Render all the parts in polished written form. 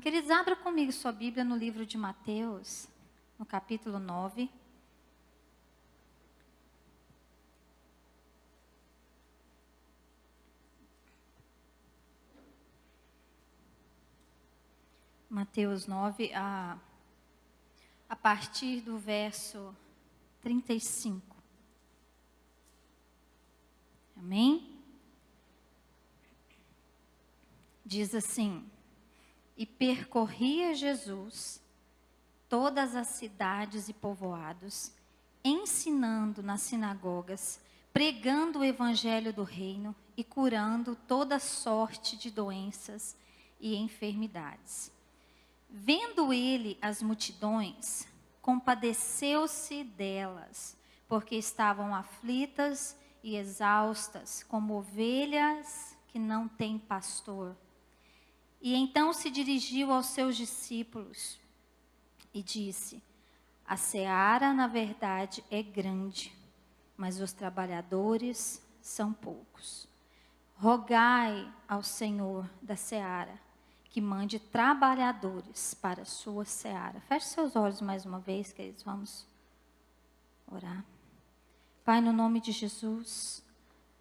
Queridos, abra comigo sua Bíblia no livro de Mateus, no capítulo 9. Mateus 9, a partir do verso 35. Amém? Diz assim: E percorria Jesus todas as cidades e povoados, ensinando nas sinagogas, pregando o evangelho do reino e curando toda sorte de doenças e enfermidades. Vendo ele as multidões, compadeceu-se delas, porque estavam aflitas e exaustas, como ovelhas que não têm pastor. E então se dirigiu aos seus discípulos e disse: A seara, na verdade, é grande, mas os trabalhadores são poucos. Rogai ao Senhor da seara que mande trabalhadores para a sua seara. Feche seus olhos mais uma vez, queridos, vamos orar. Pai, no nome de Jesus,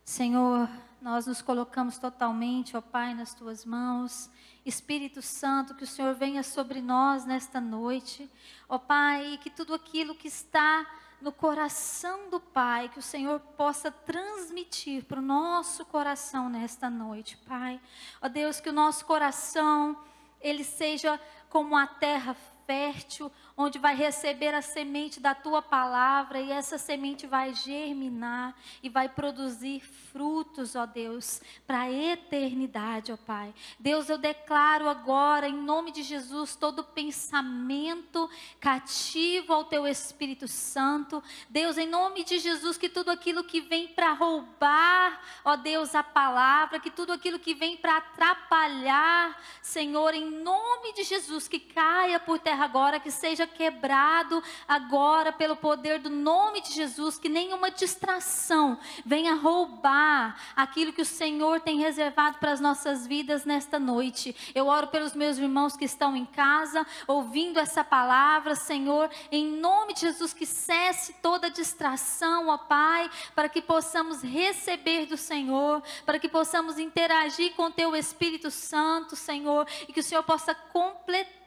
Senhor, nós nos colocamos totalmente, ó Pai, nas Tuas mãos. Espírito Santo, que o Senhor venha sobre nós nesta noite. Ó Pai, que tudo aquilo que está no coração do Pai, que o Senhor possa transmitir para o nosso coração nesta noite, Pai. Ó Deus, que o nosso coração, ele seja como a terra fértil, onde vai receber a semente da Tua palavra, e essa semente vai germinar e vai produzir frutos, ó Deus, para a eternidade, ó Pai. Deus, eu declaro agora, em nome de Jesus, todo pensamento cativo ao Teu Espírito Santo. Deus, em nome de Jesus, que tudo aquilo que vem para roubar, ó Deus, a palavra, que tudo aquilo que vem para atrapalhar, Senhor, em nome de Jesus, que caia por terra agora, que seja quebrado agora pelo poder do nome de Jesus, que nenhuma distração venha roubar aquilo que o Senhor tem reservado para as nossas vidas nesta noite. Eu oro pelos meus irmãos que estão em casa, ouvindo essa palavra, Senhor, em nome de Jesus, que cesse toda distração, ó Pai, para que possamos receber do Senhor, para que possamos interagir com o Teu Espírito Santo, Senhor, e que o Senhor possa completar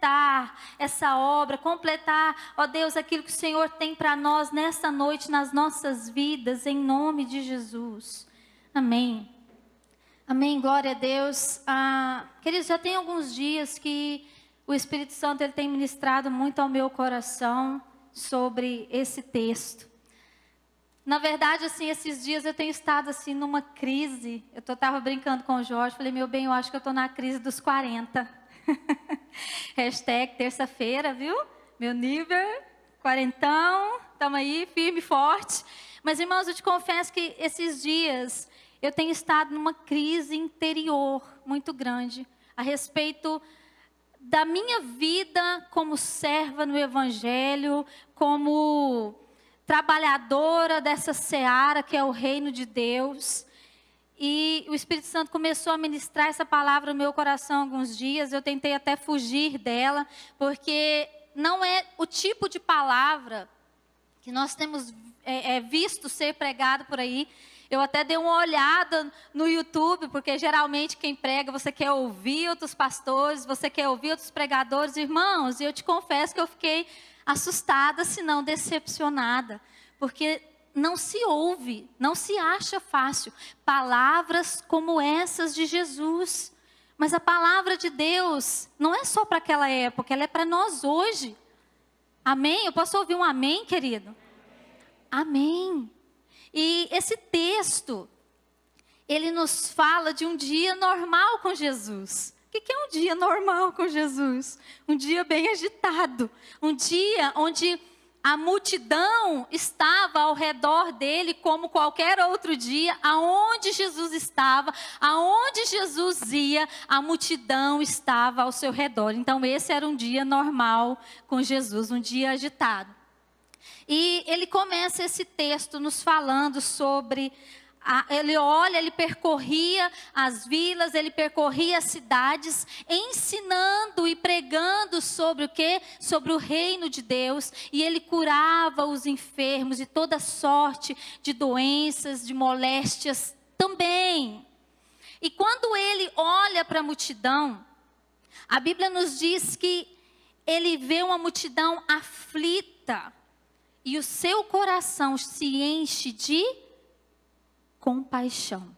essa obra, completar, ó Deus, aquilo que o Senhor tem para nós nessa noite, nas nossas vidas, em nome de Jesus. Amém. Amém, glória a Deus. Queridos, já tem alguns dias que o Espírito Santo ele tem ministrado muito ao meu coração sobre esse texto. Na verdade, assim, esses dias eu tenho estado assim numa crise. Eu estava brincando com o Jorge, falei, meu bem, eu acho que eu estou na crise dos 40. Hashtag terça-feira, viu? Meu nível, quarentão, estamos aí, firme e forte. Mas, irmãos, eu te confesso que esses dias eu tenho estado numa crise interior muito grande a respeito da minha vida como serva no Evangelho, como trabalhadora dessa seara que é o reino de Deus. E o Espírito Santo começou a ministrar essa palavra no meu coração alguns dias. Eu tentei até fugir dela, porque não é o tipo de palavra que nós temos visto ser pregado por aí. Eu até dei uma olhada no YouTube, porque geralmente quem prega, você quer ouvir outros pastores, você quer ouvir outros pregadores, irmãos. E eu te confesso que eu fiquei assustada, se não decepcionada, porque não se ouve, não se acha fácil palavras como essas de Jesus. Mas a palavra de Deus não é só para aquela época, ela é para nós hoje. Amém? Eu posso ouvir um amém, querido? Amém. E esse texto, ele nos fala de um dia normal com Jesus. O que é um dia normal com Jesus? Um dia bem agitado, um dia onde A multidão estava ao redor dele como qualquer outro dia. Aonde Jesus estava, aonde Jesus ia, a multidão estava ao seu redor. Então esse era um dia normal com Jesus, um dia agitado. E ele começa esse texto nos falando sobre... ele percorria as vilas, ele percorria as cidades, ensinando e pregando sobre o quê? Sobre o reino de Deus. E ele curava os enfermos de toda sorte de doenças, de moléstias também. E quando ele olha para a multidão, a Bíblia nos diz que ele vê uma multidão aflita. E o seu coração se enche de compaixão.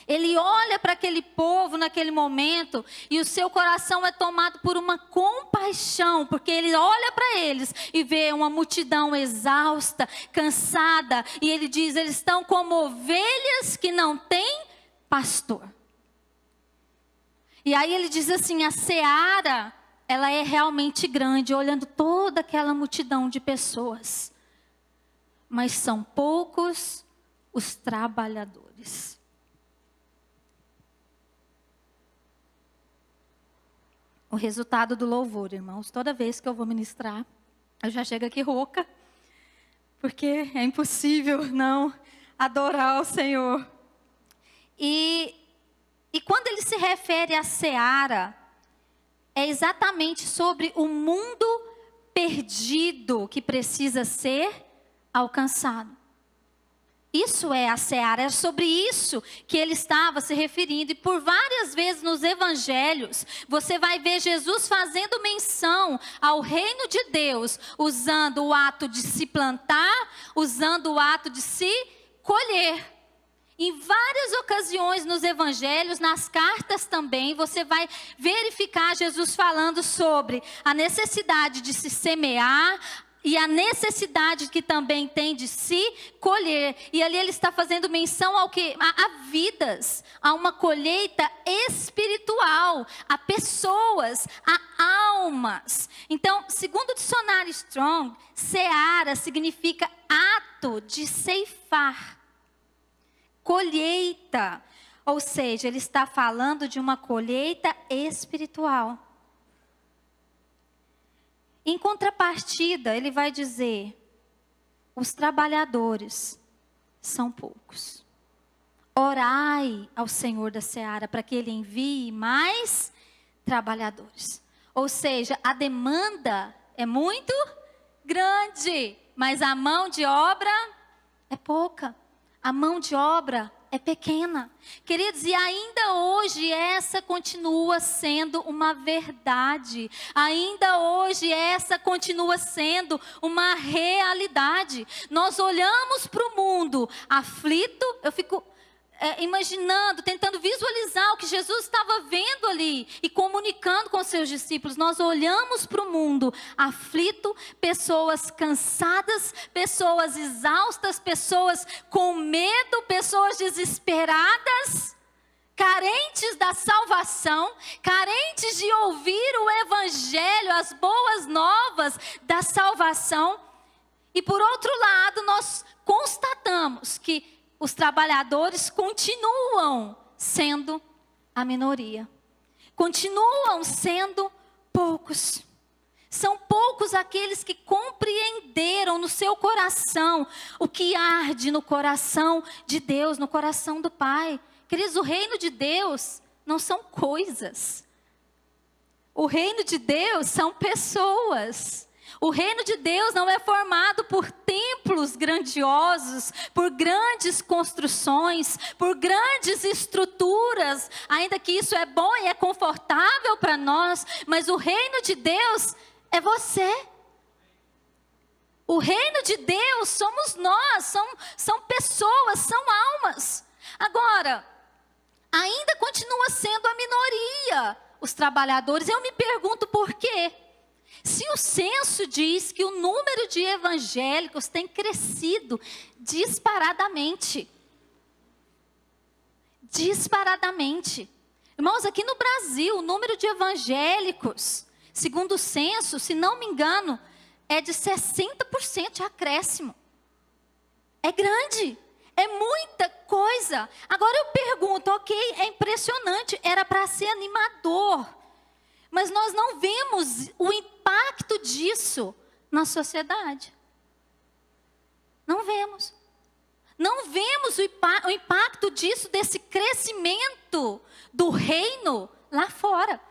Ele olha para aquele povo naquele momento e o seu coração é tomado por uma compaixão, porque ele olha para eles e vê uma multidão exausta, cansada, e ele diz: eles estão como ovelhas que não têm pastor. E aí ele diz assim: a seara, ela é realmente grande, olhando toda aquela multidão de pessoas, mas são poucos os trabalhadores. O resultado do louvor, irmãos, toda vez que eu vou ministrar, eu já chego aqui rouca, porque é impossível não adorar o Senhor. E quando ele se refere à seara, é exatamente sobre o mundo perdido que precisa ser alcançado. Isso é a seara, é sobre isso que ele estava se referindo. E por várias vezes nos evangelhos, você vai ver Jesus fazendo menção ao reino de Deus, usando o ato de se plantar, usando o ato de se colher. Em várias ocasiões nos evangelhos, nas cartas também, você vai verificar Jesus falando sobre a necessidade de se semear, e a necessidade que também tem de se colher. E ali ele está fazendo menção ao que? A vidas, a uma colheita espiritual, a pessoas, a almas. Então, segundo o dicionário Strong, seara significa ato de ceifar, colheita. Ou seja, ele está falando de uma colheita espiritual. Em contrapartida, ele vai dizer: os trabalhadores são poucos. Orai ao Senhor da seara para que ele envie mais trabalhadores. Ou seja, a demanda é muito grande, mas a mão de obra é pouca. A mão de obra é pequena. Queridos, e ainda hoje essa continua sendo uma verdade. Ainda hoje essa continua sendo uma realidade. Nós olhamos para o mundo aflito, eu fico imaginando, tentando visualizar o que Jesus estava vendo ali e comunicando com seus discípulos. Nós olhamos para o mundo aflito, pessoas cansadas, pessoas exaustas, pessoas com medo, pessoas desesperadas, carentes da salvação, carentes de ouvir o evangelho, as boas novas da salvação. E por outro lado, nós constatamos que os trabalhadores continuam sendo a minoria. Continuam sendo poucos. São poucos aqueles que compreenderam no seu coração o que arde no coração de Deus, no coração do Pai. Queridos, o reino de Deus não são coisas. O reino de Deus são pessoas. O reino de Deus não é formado por templos grandiosos, por grandes construções, por grandes estruturas, ainda que isso é bom e é confortável para nós, mas o reino de Deus é você. O reino de Deus somos nós, são pessoas, são almas. Agora, ainda continua sendo a minoria os trabalhadores. Eu me pergunto por quê? Se o censo diz que o número de evangélicos tem crescido disparadamente. Disparadamente. Irmãos, aqui no Brasil, o número de evangélicos, segundo o censo, se não me engano, é de 60% de acréscimo. É grande, é muita coisa. Agora eu pergunto, ok, é impressionante, era para ser animador. Mas nós não vemos o impacto disso na sociedade. Não vemos. Não vemos o impacto disso, desse crescimento do reino lá fora.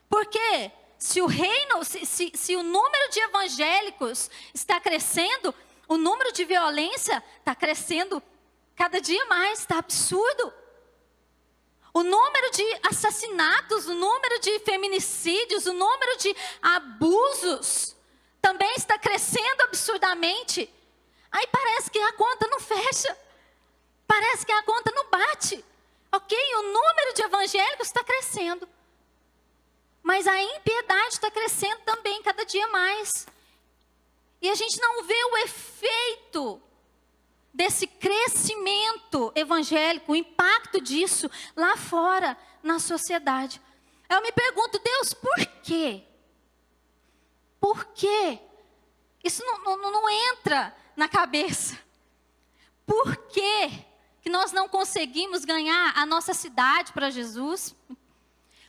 Porque se o reino, se o número de evangélicos está crescendo, o número de violência está crescendo cada dia mais, está absurdo. O número de assassinatos, o número de feminicídios, o número de abusos também está crescendo absurdamente. Aí parece que a conta não fecha. Parece que a conta não bate. Ok, o número de evangélicos está crescendo. Mas a impiedade está crescendo também cada dia mais. E a gente não vê o efeito desse crescimento evangélico, o impacto disso lá fora na sociedade. Eu me pergunto, Deus, por quê? Por quê? Isso não entra na cabeça. Por quê que nós não conseguimos ganhar a nossa cidade para Jesus?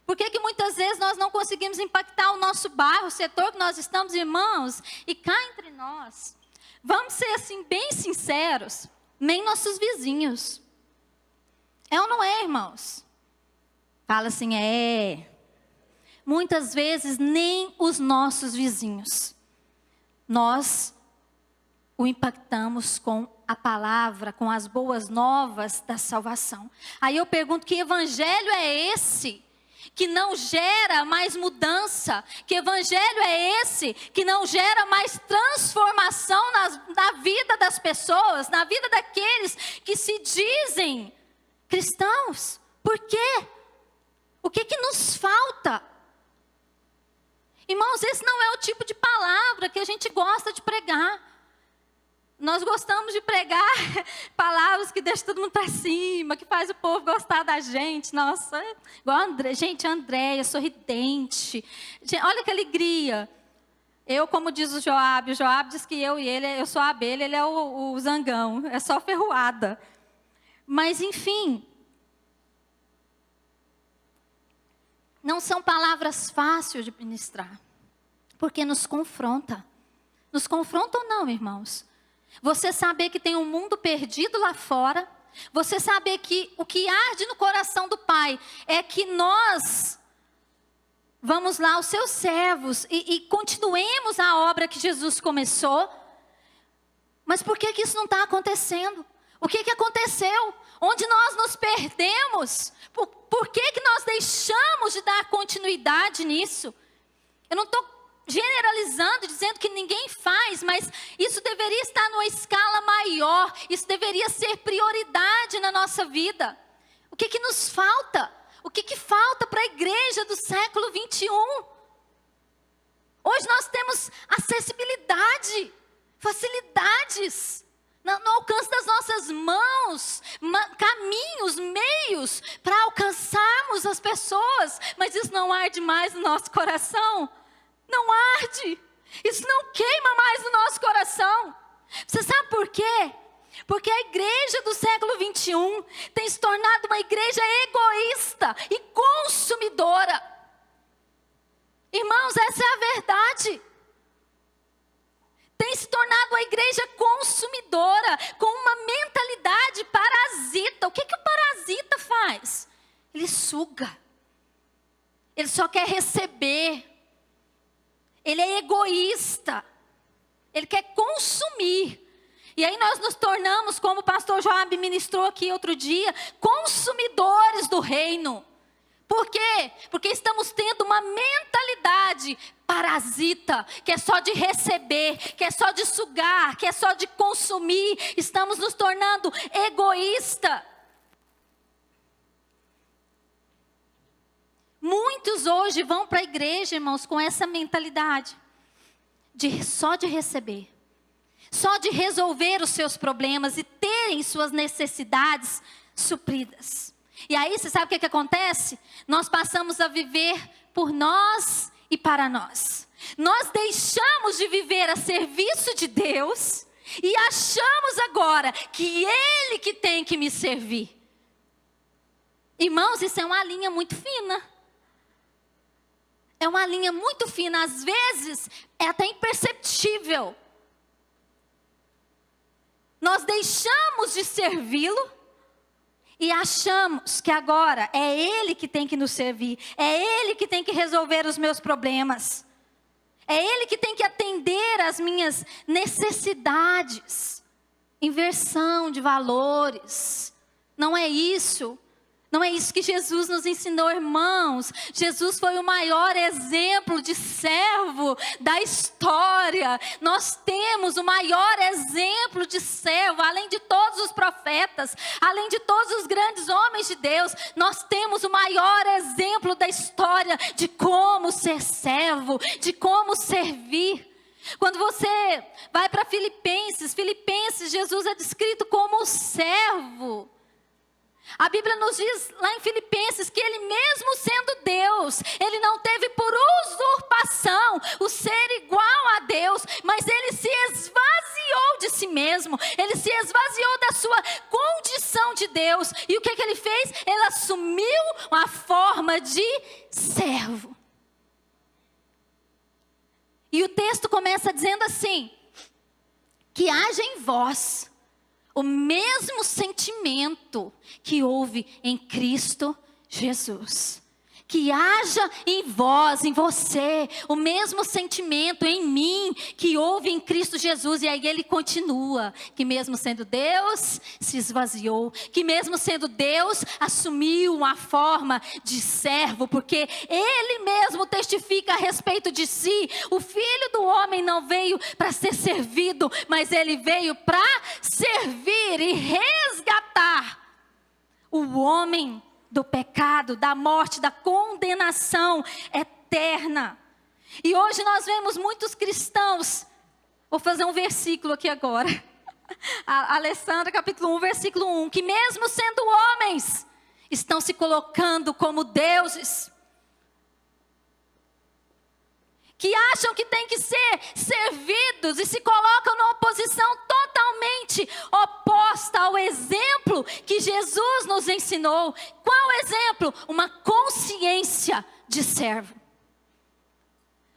Por que muitas vezes nós não conseguimos impactar o nosso bairro, o setor que nós estamos, irmãos? E cá entre nós, vamos ser assim bem sinceros, nem nossos vizinhos. É ou não é, irmãos? Fala assim, é. Muitas vezes nem os nossos vizinhos. Nós o impactamos com a palavra, com as boas novas da salvação. Aí eu pergunto, que evangelho é esse que não gera mais mudança? Que evangelho é esse que não gera mais transformação na vida das pessoas, na vida daqueles que se dizem cristãos? Por quê? O que nos falta? Irmãos, esse não é o tipo de palavra que a gente gosta de pregar. Nós gostamos de pregar palavras que deixam todo mundo para cima, que faz o povo gostar da gente. Nossa, igual Andréia, sorridente. Gente, olha que alegria. Eu, como diz o Joab diz que eu e ele, eu sou a abelha, ele é o zangão. É só ferroada. Mas, enfim, não são palavras fáceis de ministrar, porque nos confronta. Nos confronta ou não, irmãos? Você saber que tem um mundo perdido lá fora, você saber que o que arde no coração do Pai é que nós vamos lá, os seus servos, e continuemos a obra que Jesus começou. Mas por que isso não está acontecendo? O que aconteceu? Onde nós nos perdemos? Por que nós deixamos de dar continuidade nisso? Eu não estou generalizando, dizendo que ninguém faz, mas isso deveria estar numa escala maior, isso deveria ser prioridade na nossa vida. O que nos falta? O que falta para a igreja do século 21? Hoje nós temos acessibilidade, facilidades, no alcance das nossas mãos, caminhos, meios para alcançarmos as pessoas, mas isso não arde mais no nosso coração? Não arde, isso não queima mais no nosso coração. Você sabe por quê? Porque a igreja do século 21 tem se tornado uma igreja egoísta e consumidora. Irmãos, essa é a verdade. Tem se tornado uma igreja consumidora, com uma mentalidade parasita. O que o parasita faz? Ele suga. Ele só quer receber. Ele é egoísta. Ele quer consumir. E aí nós nos tornamos, como o pastor Joab ministrou aqui outro dia, consumidores do reino. Por quê? Porque estamos tendo uma mentalidade parasita, que é só de receber, que é só de sugar, que é só de consumir. Estamos nos tornando egoísta. Muitos hoje vão para a igreja, irmãos, com essa mentalidade só de receber, só de resolver os seus problemas e terem suas necessidades supridas. E aí, você sabe o que acontece? Nós passamos a viver por nós e para nós. Nós deixamos de viver a serviço de Deus e achamos agora que Ele que tem que me servir. Irmãos, isso é uma linha muito fina. É uma linha muito fina, às vezes é até imperceptível. Nós deixamos de servi-lo e achamos que agora é Ele que tem que nos servir, é Ele que tem que resolver os meus problemas, é Ele que tem que atender às minhas necessidades. Inversão de valores, não é isso. Não é isso que Jesus nos ensinou, irmãos. Jesus foi o maior exemplo de servo da história. Nós temos o maior exemplo de servo, além de todos os profetas, além de todos os grandes homens de Deus. Nós temos o maior exemplo da história de como ser servo, de como servir. Quando você vai para Filipenses, Jesus é descrito como servo. A Bíblia nos diz lá em Filipenses que ele mesmo sendo Deus, ele não teve por usurpação o ser igual a Deus, mas ele se esvaziou de si mesmo, ele se esvaziou da sua condição de Deus. E o que ele fez? Ele assumiu a forma de servo. E o texto começa dizendo assim: que haja em vós o mesmo sentimento que houve em Cristo Jesus. Que haja em vós, em você, o mesmo sentimento em mim que houve em Cristo Jesus. E aí ele continua, que mesmo sendo Deus, se esvaziou. Que mesmo sendo Deus, assumiu uma forma de servo. Porque ele mesmo testifica a respeito de si. O Filho do Homem não veio para ser servido, mas ele veio para servir e resgatar o homem do pecado, da morte, da condenação eterna. E hoje nós vemos muitos cristãos, vou fazer um versículo aqui agora, Alessandra capítulo 1, versículo 1, que mesmo sendo homens, estão se colocando como deuses, que acham que tem que ser servidos e se colocam numa posição totalmente oposta ao exemplo que Jesus nos ensinou. Qual exemplo? Uma consciência de servo.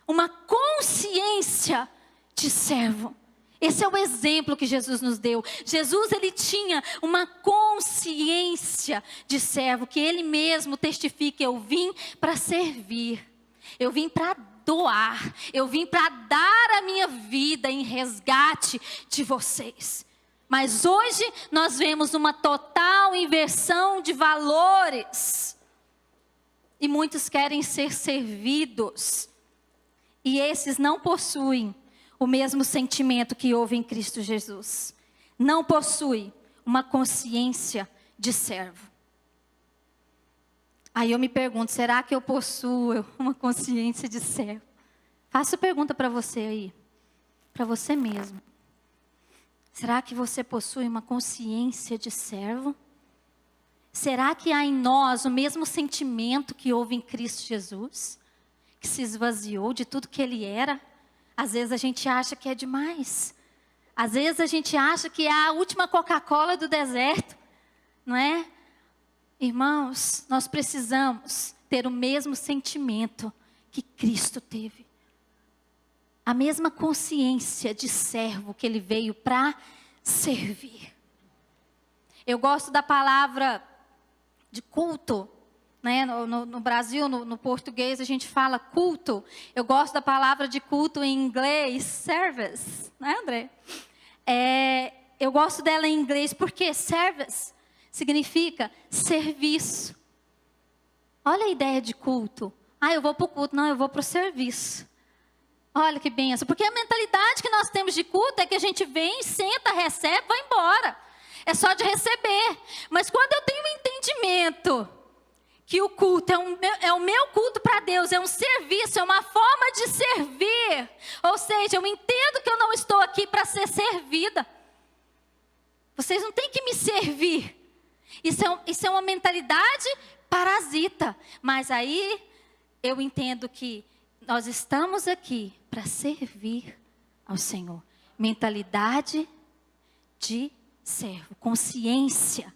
Uma consciência de servo. Esse é o exemplo que Jesus nos deu. Jesus, ele tinha uma consciência de servo, que ele mesmo testifica: eu vim para servir, eu vim para doar, eu vim para dar a minha vida em resgate de vocês. Mas hoje nós vemos uma total inversão de valores. E muitos querem ser servidos. E esses não possuem o mesmo sentimento que houve em Cristo Jesus. Não possuem uma consciência de servo. Aí eu me pergunto, será que eu possuo uma consciência de servo? Faço pergunta para você aí, para você mesmo. Será que você possui uma consciência de servo? Será que há em nós o mesmo sentimento que houve em Cristo Jesus? Que se esvaziou de tudo que Ele era? Às vezes a gente acha que é demais. Às vezes a gente acha que é a última Coca-Cola do deserto, não é? Irmãos, nós precisamos ter o mesmo sentimento que Cristo teve. A mesma consciência de servo que Ele veio para servir. Eu gosto da palavra de culto, né? No Brasil, no português, a gente fala culto. Eu gosto da palavra de culto em inglês, service, né, André? Eu gosto dela em inglês porque service significa serviço. Olha a ideia de culto. Eu vou para o culto. Não, eu vou para o serviço. Olha que benção. Porque a mentalidade que nós temos de culto é que a gente vem, senta, recebe, vai embora. É só de receber. Mas quando eu tenho um entendimento que o culto é o meu culto para Deus, é um serviço, é uma forma de servir. Ou seja, eu entendo que eu não estou aqui para ser servida. Vocês não têm que me servir. Isso é uma mentalidade parasita. Mas aí eu entendo que Nós estamos aqui para servir ao Senhor. Mentalidade de servo, consciência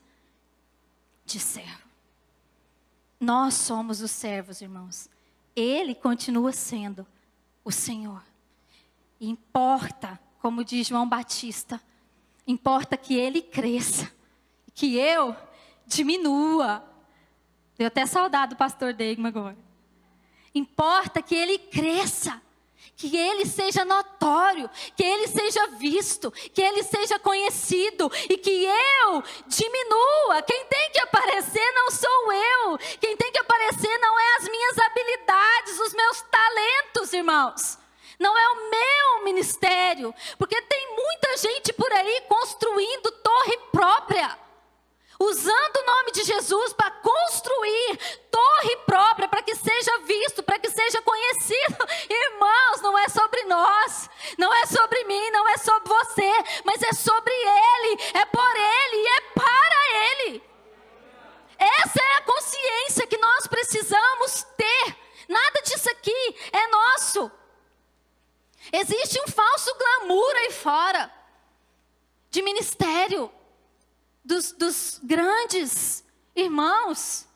de servo. Nós somos os servos, irmãos. Ele continua sendo o Senhor. Importa, como diz João Batista, importa que ele cresça, que eu diminua. Deu até saudade do pastor Degma agora. Importa que ele cresça, que ele seja notório, que ele seja visto, que ele seja conhecido e que eu diminua. Quem tem que aparecer não sou eu. Quem tem que aparecer não é as minhas habilidades, os meus talentos, irmãos. Não é o meu ministério, porque tem muita gente por aí construindo torre própria, usando o nome de Jesus para construir torre própria, para que seja visto, para que seja conhecido. Irmãos, não é sobre nós, não é sobre mim, não é sobre você, mas é sobre Ele, é por Ele e é para Ele. Essa é a consciência que nós precisamos ter. Nada disso aqui é nosso. Existe um falso glamour aí fora, de ministério, dos grandes irmãos.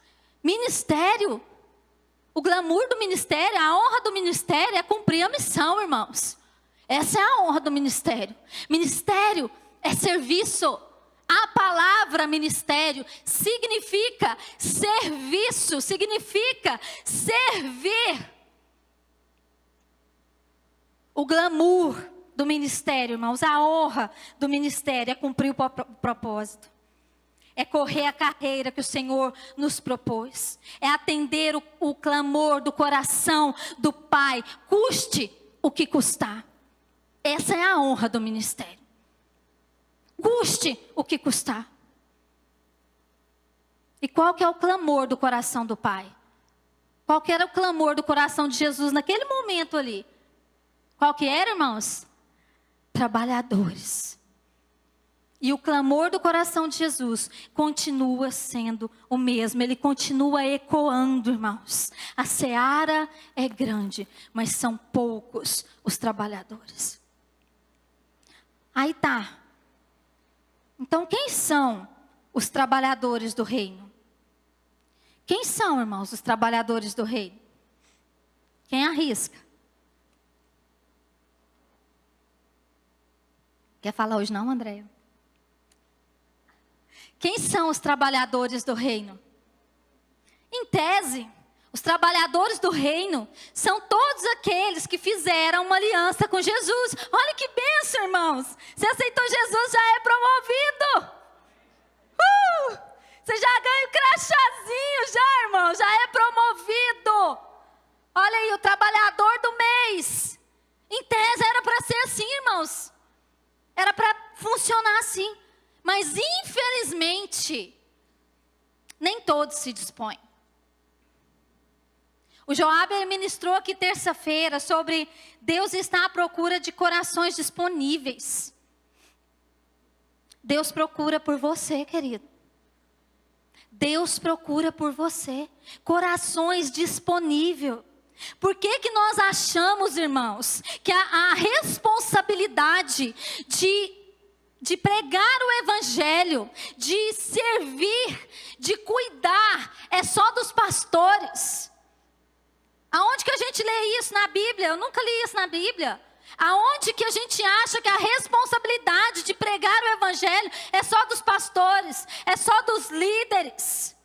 Ministério, o glamour do ministério, a honra do ministério é cumprir a missão, irmãos. Essa é a honra do ministério. Ministério é serviço. A palavra ministério significa serviço, significa servir. O glamour do ministério, irmãos, a honra do ministério é cumprir o propósito. É correr a carreira que o Senhor nos propôs. É atender o clamor do coração do Pai, custe o que custar. Essa é a honra do ministério. Custe o que custar. E qual que é o clamor do coração do Pai? Qual que era o clamor do coração de Jesus naquele momento ali? Qual que era, irmãos? Trabalhadores. E o clamor do coração de Jesus continua sendo o mesmo. Ele continua ecoando, irmãos. A seara é grande, mas são poucos os trabalhadores. Aí tá. Então quem são os trabalhadores do reino? Quem são, irmãos, os trabalhadores do reino? Quem arrisca? Quer falar hoje não, Andréia? Quem são os trabalhadores do reino? Em tese, os trabalhadores do reino são todos aqueles que fizeram uma aliança com Jesus. Olha que bênção, irmãos. Você aceitou Jesus, já é promovido. Você já ganha o crachazinho, já, irmão. Já é promovido. Olha aí, o trabalhador do mês. Em tese, era para ser assim, irmãos. Era para funcionar assim. Mas, infelizmente, nem todos se dispõem. O Joab ministrou aqui terça-feira sobre Deus está à procura de corações disponíveis. Deus procura por você, querido. Deus procura por você. Corações disponíveis. Por que que nós achamos, irmãos, que a responsabilidade de pregar o evangelho, de servir, de cuidar, é só dos pastores? Aonde que a gente lê isso na Bíblia? Eu nunca li isso na Bíblia. Aonde que a gente acha que a responsabilidade de pregar o evangelho é só dos pastores, é só dos líderes?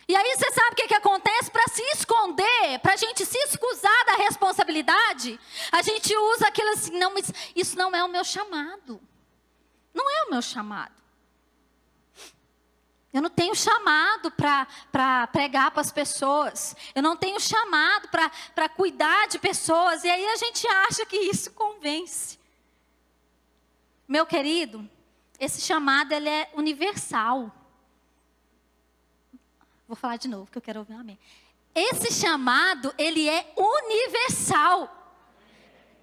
E aí você sabe o que acontece? Para se esconder, para a gente se escusar da responsabilidade, a gente usa aquilo assim, não, mas isso não é o meu chamado. Não é o meu chamado. Eu não tenho chamado para pregar para as pessoas. Eu não tenho chamado para cuidar de pessoas. E aí a gente acha que isso convence. Meu querido, esse chamado ele é universal. Vou falar de novo, que eu quero ouvir um amém. Esse chamado, ele é universal.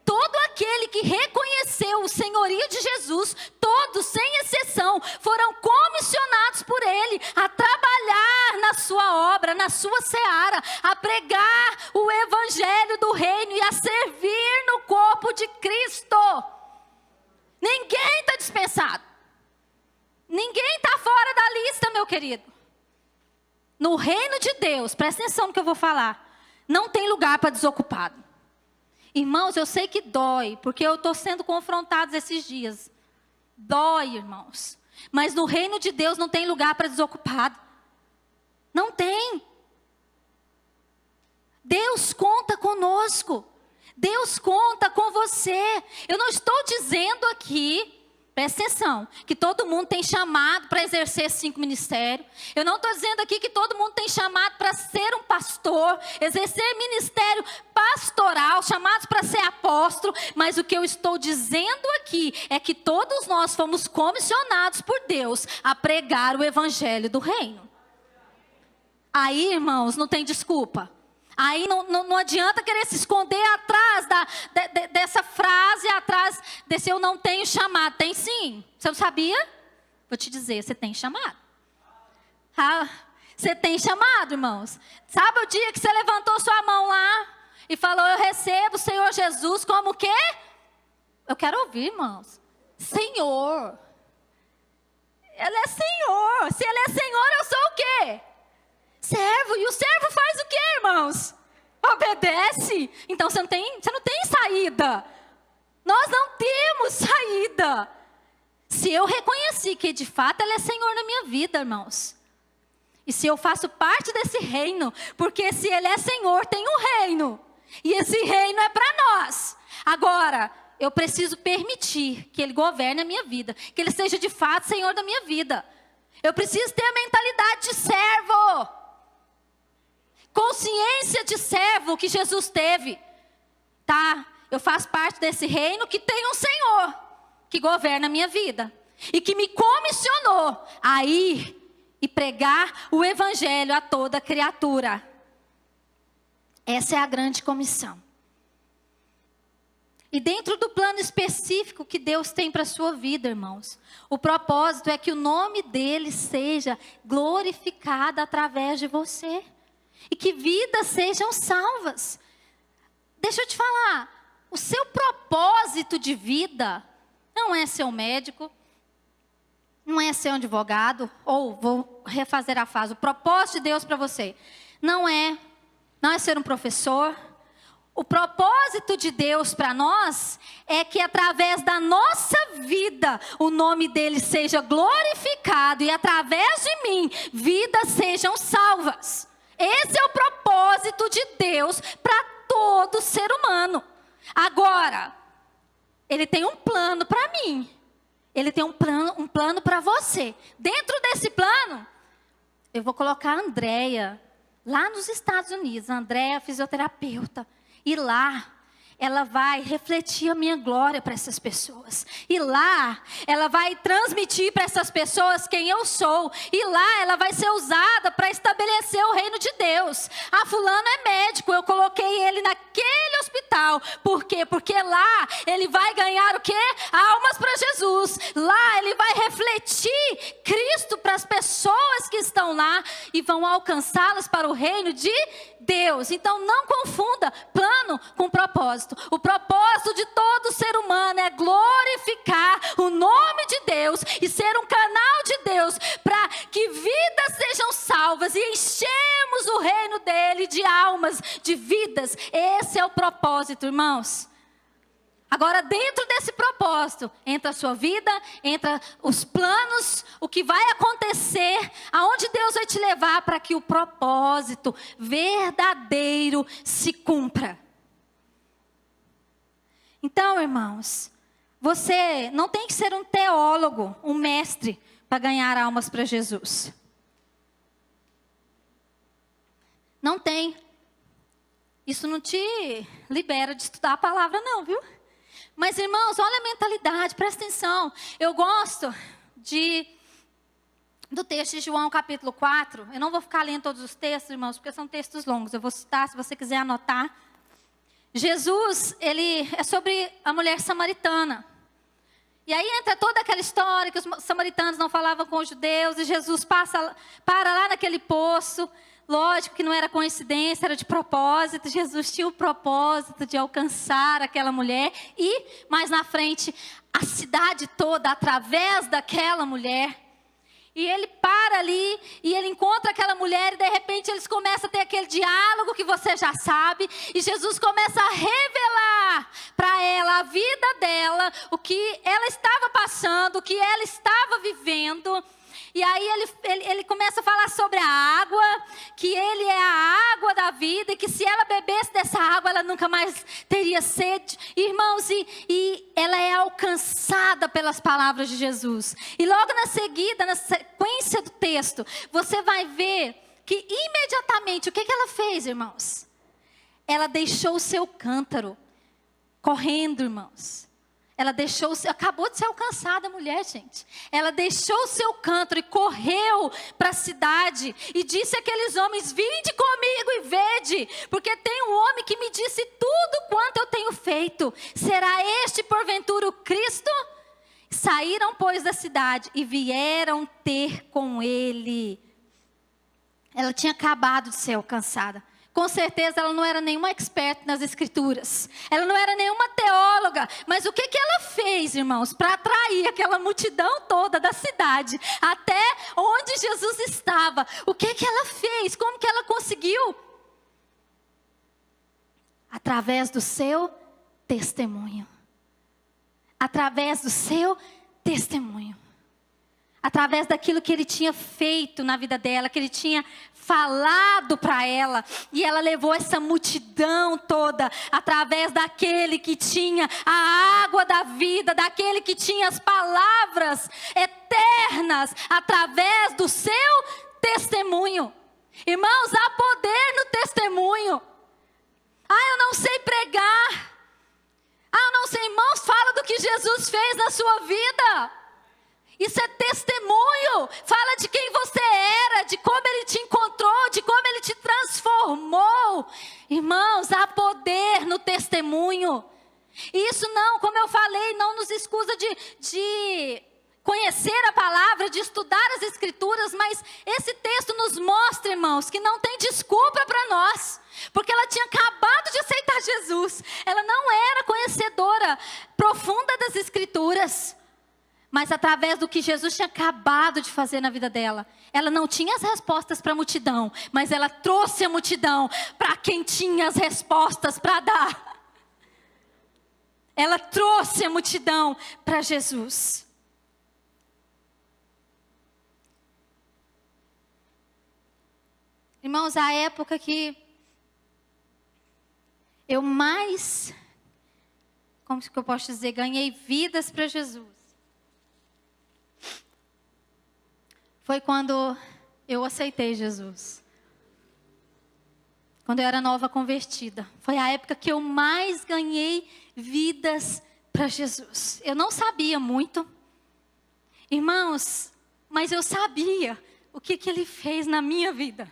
Todo aquele que reconheceu o senhorio de Jesus, todos, sem exceção, foram comissionados por Ele a trabalhar trabalhar na sua obra, na sua seara, a pregar o evangelho do reino e a servir no corpo de Cristo. Ninguém está dispensado. Ninguém está fora da lista, meu querido. No reino de Deus, presta atenção no que eu vou falar, não tem lugar para desocupado. Irmãos, eu sei que dói, porque eu estou sendo confrontada esses dias. Dói, irmãos. Mas no reino de Deus não tem lugar para desocupado. Não tem. Deus conta conosco. Deus conta com você. Eu não estou dizendo aqui, presta atenção, que todo mundo tem chamado para exercer 5 ministérios. Eu não estou dizendo aqui que todo mundo tem chamado para ser um pastor, exercer ministério pastoral, chamados para ser apóstolo. Mas o que eu estou dizendo aqui é que todos nós fomos comissionados por Deus a pregar o evangelho do reino. Aí, irmãos, não tem desculpa. Aí não adianta querer se esconder atrás dessa frase, atrás desse eu não tenho chamado. Tem sim. Você não sabia? Vou te dizer, você tem chamado. Você tem chamado, irmãos. Sabe o dia que você levantou sua mão lá e falou, eu recebo o Senhor Jesus como o quê? Eu quero ouvir, irmãos. Senhor. Ele é Senhor. Se Ele é Senhor, eu sou o quê? Servo. E o servo faz o quê, irmãos? Obedece. Então você não tem saída. Nós não temos saída. Se eu reconheci que de fato Ele é Senhor na minha vida, irmãos. E se eu faço parte desse reino, porque se Ele é Senhor, tem um reino. E esse reino é para nós. Agora, eu preciso permitir que Ele governe a minha vida. Que Ele seja de fato Senhor da minha vida. Eu preciso ter a mentalidade de servo. Consciência de servo que Jesus teve. Tá? Eu faço parte desse reino que tem um Senhor que governa a minha vida. E que me comissionou a ir e pregar o evangelho a toda criatura. Essa é a grande comissão. E dentro do plano específico que Deus tem para a sua vida, irmãos, o propósito é que o nome dele seja glorificado através de você. E que vidas sejam salvas. Deixa eu te falar, o seu propósito de vida não é ser um médico, não é ser um advogado, ou vou refazer a frase, o propósito de Deus para você não é ser um professor. O propósito de Deus para nós é que através da nossa vida o nome dele seja glorificado e através de mim vidas sejam salvas. Esse é o propósito de Deus para todo ser humano. Agora, Ele tem um plano para mim. Ele tem um plano para você. Dentro desse plano, eu vou colocar a Andréia lá nos Estados Unidos. A Andréia é fisioterapeuta. E lá, ela vai refletir a minha glória para essas pessoas. E lá, ela vai transmitir para essas pessoas quem eu sou. E lá, ela vai ser usada para estabelecer o reino de Deus. Ah, fulano é médico, eu coloquei ele naquele hospital. Por quê? Porque lá, ele vai ganhar o quê? Almas para Jesus. Lá, ele vai refletir Cristo para as pessoas que estão lá e vão alcançá-las para o reino de Deus. Então não confunda plano com propósito. O propósito de todo ser humano é glorificar o nome de Deus e ser um canal de Deus para que vidas sejam salvas e enchemos o reino dele de almas, de vidas. Esse é o propósito, irmãos. Agora, dentro desse propósito, entra a sua vida, entra os planos, o que vai acontecer, aonde Deus vai te levar para que o propósito verdadeiro se cumpra. Então, irmãos, você não tem que ser um teólogo, um mestre, para ganhar almas para Jesus. Não tem. Isso não te libera de estudar a palavra, não, viu? Mas, irmãos, olha a mentalidade, presta atenção. Eu gosto do texto de João capítulo 4. Eu não vou ficar lendo todos os textos, irmãos, porque são textos longos. Eu vou citar, se você quiser anotar. Jesus, ele é sobre a mulher samaritana. E aí entra toda aquela história que os samaritanos não falavam com os judeus, e Jesus para lá naquele poço. Lógico que não era coincidência, era de propósito. Jesus tinha o propósito de alcançar aquela mulher. E mais na frente, a cidade toda através daquela mulher. E ele para ali, e ele encontra aquela mulher, e de repente eles começam a ter aquele diálogo que você já sabe. E Jesus começa a revelar para ela a vida dela, o que ela estava passando, o que ela estava vivendo. E aí ele começa a falar sobre a água, que ele é a água da vida, e que se ela bebesse dessa água, ela nunca mais teria sede. Irmãos, e ela é alcançada pelas palavras de Jesus. E logo na seguida, na sequência do texto, você vai ver que imediatamente, o que ela fez, irmãos? Ela deixou o seu cântaro, correndo, irmãos. Ela deixou, acabou de ser alcançada a mulher, gente. Ela deixou o seu cântaro e correu para a cidade. E disse àqueles homens, vinde comigo e vede. Porque tem um homem que me disse tudo quanto eu tenho feito. Será este porventura o Cristo? Saíram, pois, da cidade e vieram ter com ele. Ela tinha acabado de ser alcançada. Com certeza ela não era nenhuma expert nas escrituras. Ela não era nenhuma teóloga. Mas o que ela fez, irmãos, para atrair aquela multidão toda da cidade até onde Jesus estava? O que ela fez? Como que ela conseguiu? Através do seu testemunho. Através do seu testemunho. Através daquilo que ele tinha feito na vida dela, que ele tinha falado para ela. E ela levou essa multidão toda, através daquele que tinha a água da vida, daquele que tinha as palavras eternas, através do seu testemunho. Irmãos, há poder no testemunho. Eu não sei pregar. Eu não sei, irmãos, fala do que Jesus fez na sua vida. Isso é testemunho. Fala de quem você era, de como Ele te encontrou, de como Ele te transformou. Irmãos, há poder no testemunho. E isso não, como eu falei, não nos excusa de conhecer a palavra, de estudar as escrituras. Mas esse texto nos mostra, irmãos, que não tem desculpa para nós. Porque ela tinha acabado de aceitar Jesus. Ela não era conhecedora profunda das escrituras. Mas através do que Jesus tinha acabado de fazer na vida dela, ela não tinha as respostas para a multidão, mas ela trouxe a multidão para quem tinha as respostas para dar. Ela trouxe a multidão para Jesus. Irmãos, a época que eu mais, como que eu posso dizer, ganhei vidas para Jesus, foi quando eu aceitei Jesus. Quando eu era nova convertida. Foi a época que eu mais ganhei vidas para Jesus. Eu não sabia muito. Irmãos, mas eu sabia o que Ele fez na minha vida.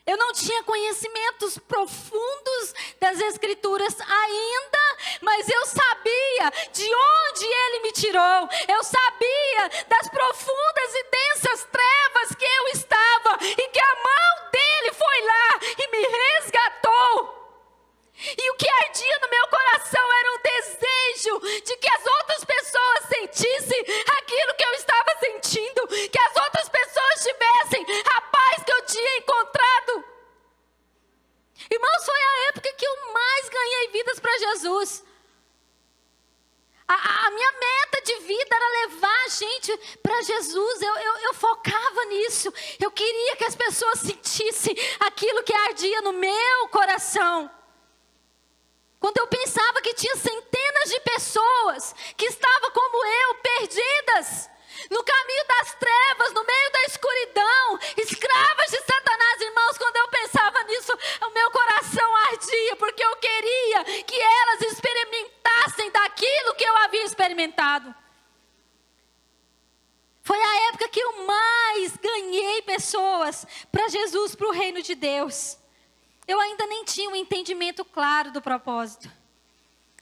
Eu não tinha conhecimentos profundos das Escrituras ainda, mas eu sabia de onde Ele me tirou. Eu sabia das profundas e densas trevas que eu estava e que a mão dEle foi lá e me resgatou. E o que ardia no meu coração era um desejo de que as outras pessoas sentissem aquilo que eu estava sentindo, que as outras pessoas tivessem a paz que eu tinha encontrado. Irmãos, foi a época que eu mais ganhei vidas para Jesus. A minha meta de vida era levar a gente para Jesus. Eu focava nisso. Eu queria que as pessoas sentissem aquilo que ardia no meu coração. Quando eu pensava que tinha centenas de pessoas que estavam como eu, perdidas, no caminho das trevas, no meio da escuridão, escravas de Satanás, irmãos, quando eu pensava nisso, o meu coração ardia, porque eu queria que elas experimentassem daquilo que eu havia experimentado. Foi a época que eu mais ganhei pessoas para Jesus, para o reino de Deus. Eu ainda nem tinha um entendimento claro do propósito.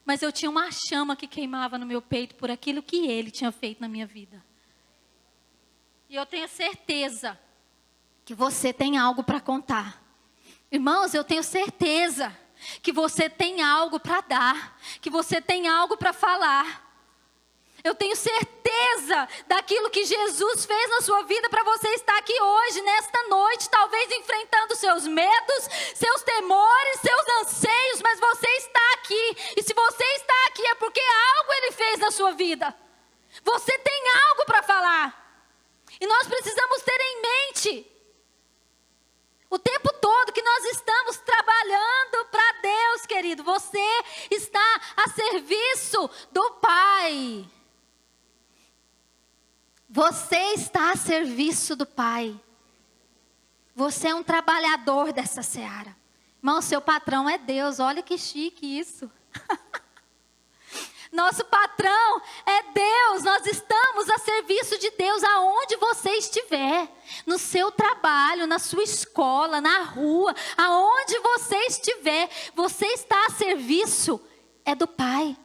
Mas eu tinha uma chama que queimava no meu peito por aquilo que Ele tinha feito na minha vida. E eu tenho certeza que você tem algo para contar. Irmãos, eu tenho certeza que você tem algo para dar, que você tem algo para falar. Eu tenho certeza daquilo que Jesus fez na sua vida para você estar aqui hoje, nesta noite, talvez enfrentando seus medos, seus temores, seus anseios, mas você está aqui. E se você está aqui é porque algo Ele fez na sua vida. Você tem algo para falar. E nós precisamos ter em mente o tempo todo que nós estamos trabalhando para Deus, querido. Você está a serviço do Pai. Você está a serviço do Pai. Você é um trabalhador dessa seara. Irmão, seu patrão é Deus. Olha que chique isso. Nosso patrão é Deus. Nós estamos a serviço de Deus aonde você estiver. No seu trabalho, na sua escola, na rua, aonde você estiver. Você está a serviço é do Pai.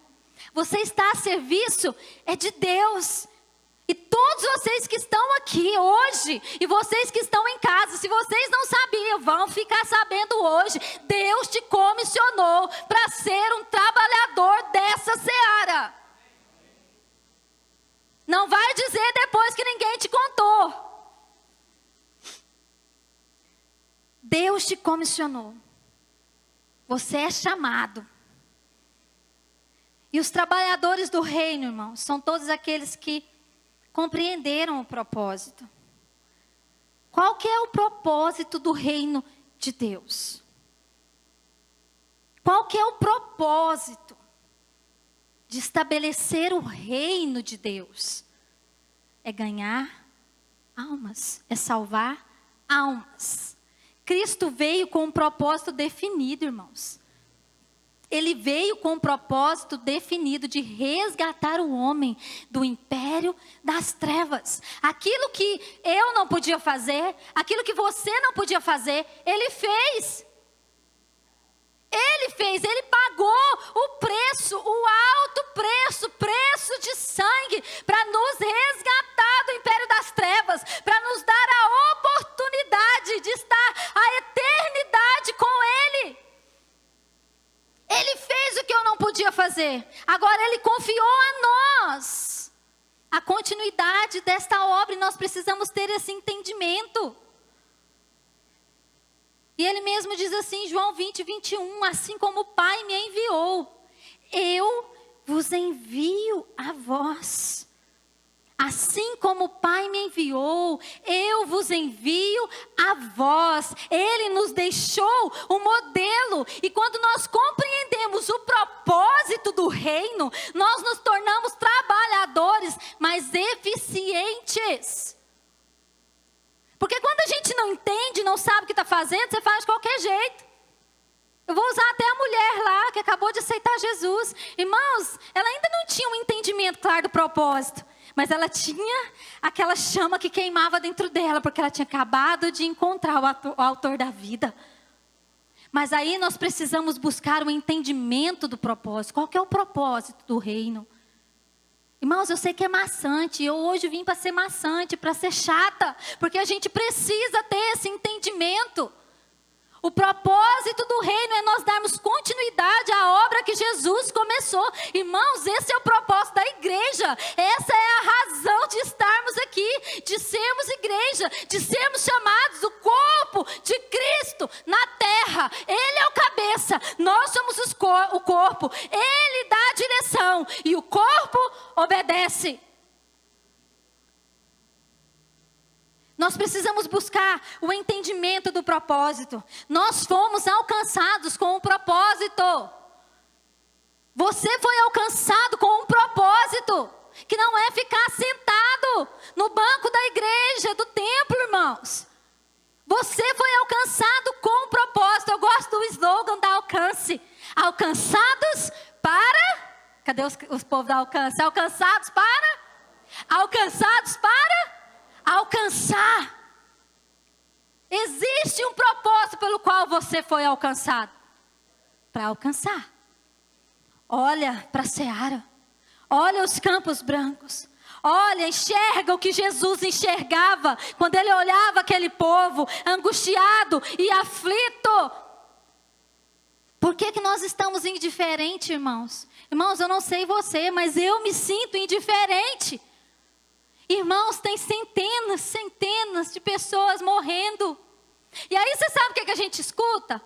Você está a serviço é de Deus. E todos vocês que estão aqui hoje, e vocês que estão em casa, se vocês não sabiam, vão ficar sabendo hoje. Deus te comissionou para ser um trabalhador dessa seara. Não vai dizer depois que ninguém te contou. Deus te comissionou. Você é chamado. E os trabalhadores do reino, irmãos, são todos aqueles que compreenderam o propósito. Qual que é o propósito do reino de Deus? Qual que é o propósito de estabelecer o reino de Deus? É ganhar almas, é salvar almas. Cristo veio com um propósito definido, irmãos. Ele veio com um propósito definido de resgatar o homem do império das trevas. Aquilo que eu não podia fazer, aquilo que você não podia fazer, Ele fez. Ele fez, Ele pagou o preço, o alto preço, preço de sangue, para nos resgatar do império das trevas, para nos dar a oportunidade de estar a eternidade com Ele. Ele fez o que eu não podia fazer. Agora Ele confiou a nós a continuidade desta obra. E nós precisamos ter esse entendimento. E Ele mesmo diz assim, João 20, 21. Assim como o Pai me enviou, eu vos envio a vós. Assim como o Pai me enviou, eu vos envio a vós. Ele nos deixou o modelo. E quando nós compreendemos o propósito do reino, nós nos tornamos trabalhadores mais eficientes. Porque quando a gente não entende, não sabe o que está fazendo, você faz de qualquer jeito. Eu vou usar até a mulher lá que acabou de aceitar Jesus. Irmãos, ela ainda não tinha um entendimento claro do propósito. Mas ela tinha aquela chama que queimava dentro dela, porque ela tinha acabado de encontrar o autor da vida. Mas aí nós precisamos buscar o entendimento do propósito. Qual que é o propósito do reino? Irmãos, eu sei que é maçante. Eu hoje vim para ser maçante, para ser chata. Porque a gente precisa ter esse entendimento. O propósito do reino é nós darmos continuidade à obra que Jesus começou. Irmãos, esse é o propósito da igreja. Essa é a razão de estarmos aqui, de sermos igreja, de sermos chamados o corpo de Cristo na terra. Ele é o cabeça, nós somos o corpo. Ele dá a direção e o corpo obedece. Nós precisamos buscar o entendimento do propósito. Nós fomos alcançados com um propósito. Você foi alcançado com um propósito. Que não é ficar sentado no banco da igreja, do templo, irmãos. Você foi alcançado com um propósito. Eu gosto do slogan da Alcance. Alcançados para... Cadê os povos da Alcance? Alcançados para... Alcançados para... alcançar. Existe um propósito pelo qual você foi alcançado. Para alcançar. olha para a seara, olha os campos brancos, olha, enxerga o que Jesus enxergava quando ele olhava aquele povo angustiado e aflito. Por que nós estamos indiferentes, irmãos? Irmãos, eu não sei você, mas eu me sinto indiferente. Irmãos, tem centenas de pessoas morrendo. E aí você sabe o que a gente escuta?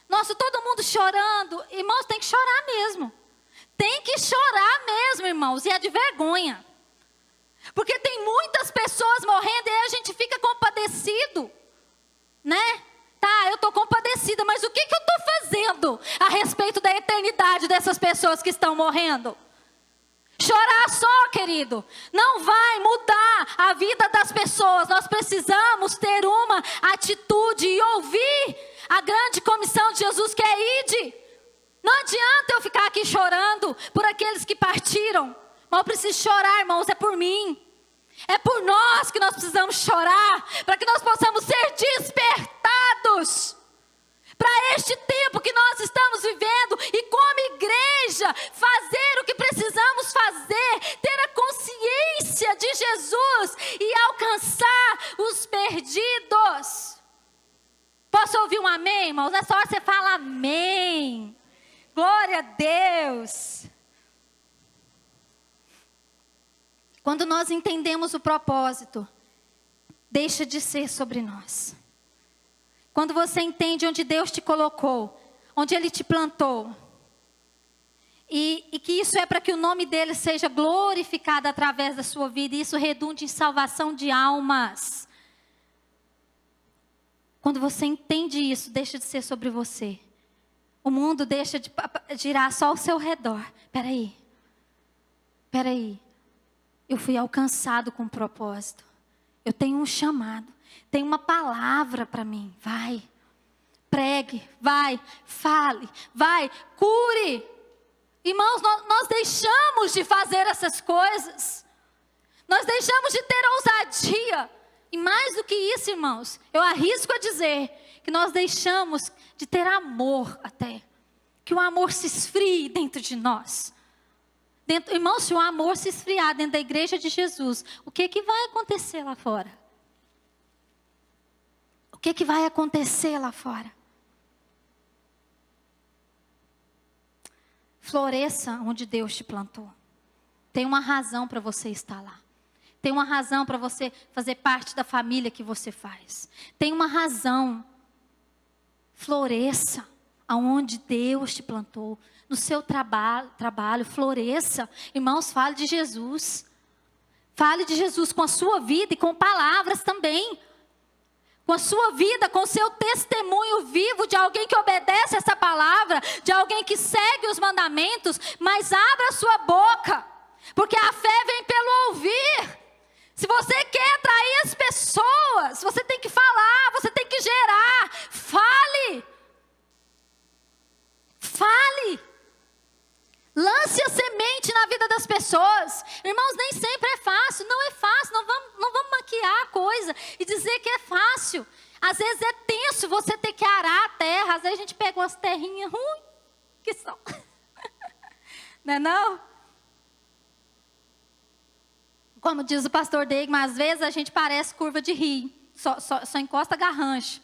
Nossa, todo mundo chorando. Irmãos, tem que chorar mesmo. Tem que chorar mesmo, irmãos. E é de vergonha. Porque tem muitas pessoas morrendo e aí a gente fica compadecido. Né? Tá, eu estou compadecida, mas o que eu estou fazendo a respeito da eternidade dessas pessoas que estão morrendo? Chorar só, querido, não vai mudar a vida das pessoas. Nós precisamos ter uma atitude e ouvir a grande comissão de Jesus, que é ide. Não adianta eu ficar aqui chorando por aqueles que partiram. Mas eu preciso chorar, irmãos, é por mim. É por nós que nós precisamos chorar, para que nós possamos ser despertados para este tempo que nós estamos vivendo e como igreja fazer o que precisamos fazer, ter a consciência de Jesus e alcançar os perdidos. Posso ouvir um amém, irmãos? Nessa hora você fala amém. Glória a Deus. Quando nós entendemos o propósito, deixa de ser sobre nós. Quando você entende onde Deus te colocou, onde Ele te plantou, e que isso é para que o nome dEle seja glorificado através da sua vida, e isso redunde em salvação de almas. Quando você entende isso, deixa de ser sobre você. O mundo deixa de girar só ao seu redor. Peraí. Eu fui alcançado com um propósito. Eu tenho um chamado. Tem uma palavra para mim. Vai, pregue, vai, fale, vai, cure. Irmãos, nós deixamos de fazer essas coisas. Nós deixamos de ter ousadia. E mais do que isso, irmãos, eu arrisco a dizer que nós deixamos de ter amor até. Que o amor se esfrie dentro de nós. Irmãos, se o amor se esfriar dentro da igreja de Jesus, o que vai acontecer lá fora? O que vai acontecer lá fora? Floresça onde Deus te plantou. Tem uma razão para você estar lá. Tem uma razão para você fazer parte da família que você faz. Tem uma razão. Floresça aonde Deus te plantou. No seu trabalho, floresça. Irmãos, fale de Jesus. Fale de Jesus com a sua vida e com palavras também. Com a sua vida, com o seu testemunho vivo de alguém que obedece essa palavra, de alguém que segue os mandamentos, mas abra a sua boca, porque a fé vem pelo ouvir. Se você quer atrair as pessoas, você tem que falar, você tem que gerar. Fale. Fale. Lance a semente na vida das pessoas. Irmãos, nem sempre é fácil. Não é fácil. Não vamos maquiar a coisa e dizer que é fácil. Às vezes é tenso você ter que arar a terra. Às vezes a gente pega umas terrinhas ruins que são. Não é não? Como diz o pastor Deigman, às vezes a gente parece curva de rio. Só encosta garrancho.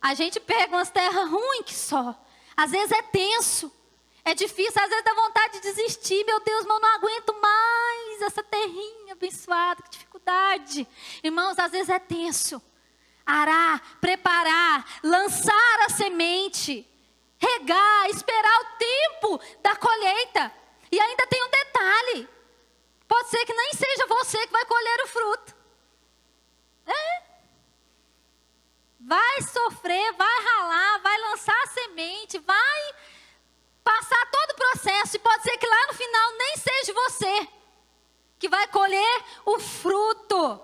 A gente pega umas terras ruins que só. Às vezes é tenso. É difícil, às vezes dá vontade de desistir. Meu Deus, mas eu não aguento mais essa terrinha abençoada, que dificuldade. Irmãos, às vezes é tenso. Arar, preparar, lançar a semente, regar, esperar o tempo da colheita. E ainda tem um detalhe. Pode ser que nem seja você que vai colher o fruto. Vai sofrer, vai ralar, vai lançar a semente, vai passar todo o processo, e pode ser que lá no final nem seja você que vai colher o fruto.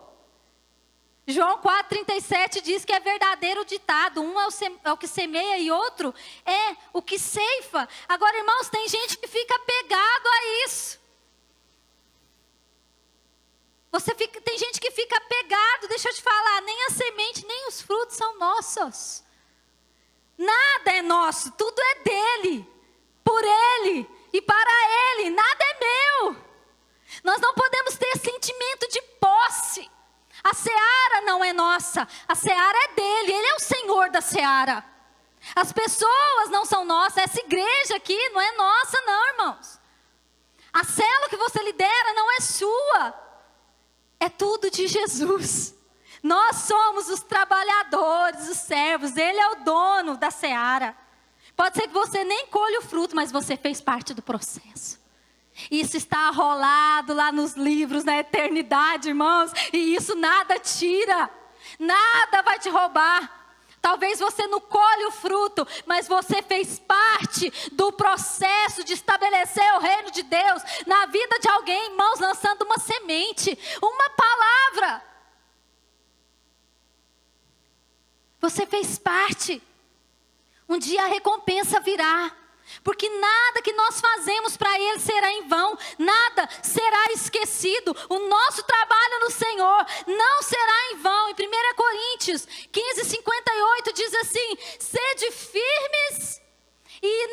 João 4,37 diz que é verdadeiro o ditado, um é o que semeia e outro é o que ceifa. Agora, irmãos, tem gente que fica apegado a isso. Tem gente que fica apegado, deixa eu te falar, nem a semente, nem os frutos são nossos. Nada é nosso, tudo é dele. Por Ele, e para Ele, nada é meu. Nós não podemos ter sentimento de posse. A seara não é nossa, a seara é dele, Ele é o Senhor da seara. As pessoas não são nossas, essa igreja aqui não é nossa não, irmãos. A célula que você lidera não é sua, é tudo de Jesus. Nós somos os trabalhadores, os servos, Ele é o dono da seara. Pode ser que você nem colhe o fruto, mas você fez parte do processo. Isso está arrolado lá nos livros, na eternidade, irmãos. E isso nada tira, nada vai te roubar. Talvez você não colhe o fruto, mas você fez parte do processo de estabelecer o reino de Deus na vida de alguém, irmãos, lançando uma semente, uma palavra. Você fez parte. Um dia a recompensa virá. Porque nada que nós fazemos para Ele será em vão, nada será esquecido. O nosso trabalho no Senhor não será em vão. Em 1 Coríntios 15:58 diz assim: sede firmes e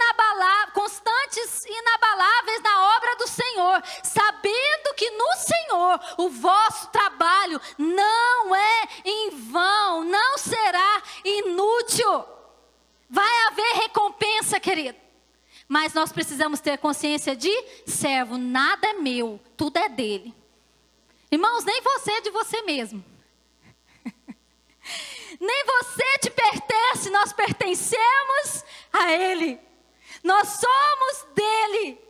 constantes e inabaláveis na obra do Senhor, sabendo que no Senhor o vosso trabalho não é em vão, não será inútil. Vai haver recompensa, querido. Mas nós precisamos ter consciência de servo, nada é meu, tudo é dele. Irmãos, nem você é de você mesmo. Nem você te pertence, nós pertencemos a Ele. Nós somos dele.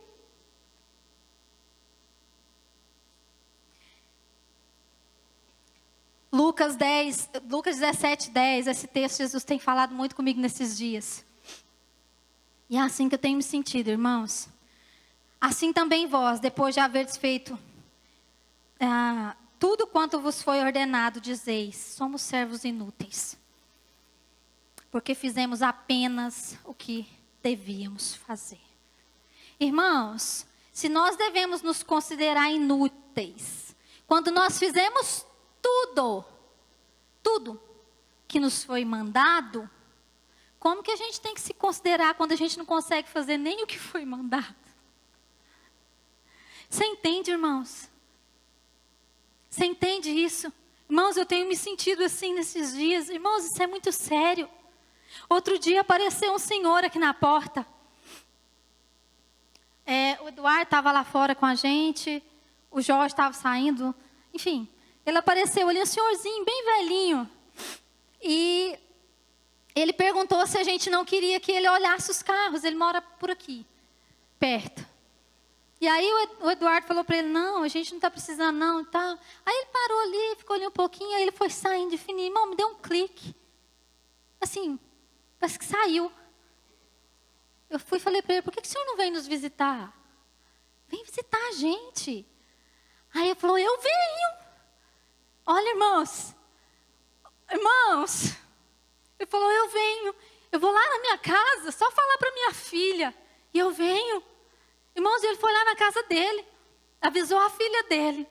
Lucas 17:10, esse texto Jesus tem falado muito comigo nesses dias. E é assim que eu tenho me sentido, irmãos. Assim também vós, depois de haveres feito tudo quanto vos foi ordenado, dizeis: somos servos inúteis, porque fizemos apenas o que devíamos fazer. Irmãos, se nós devemos nos considerar inúteis, quando nós fizemos tudo que nos foi mandado, como que a gente tem que se considerar quando a gente não consegue fazer nem o que foi mandado? Você entende, irmãos? Você entende isso? Irmãos, eu tenho me sentido assim nesses dias. Irmãos, isso é muito sério. Outro dia apareceu um senhor aqui na porta. O Eduardo estava lá fora com a gente. O Jorge estava saindo. Enfim, ele apareceu ali, um senhorzinho bem velhinho. E ele perguntou se a gente não queria que ele olhasse os carros. Ele mora por aqui, perto. E aí o Eduardo falou para ele: não, a gente não está precisando não e tal. Aí ele parou ali, ficou ali um pouquinho, aí ele foi saindo de fininho. Irmão, me deu um clique. Assim, parece que saiu. Eu fui e falei para ele: por que o senhor não vem nos visitar? Vem visitar a gente. Aí ele falou: eu venho. Olha, irmãos. Ele falou: eu venho. Eu vou lá na minha casa, só falar para minha filha. E eu venho. Irmãos, ele foi lá na casa dele, avisou a filha dele.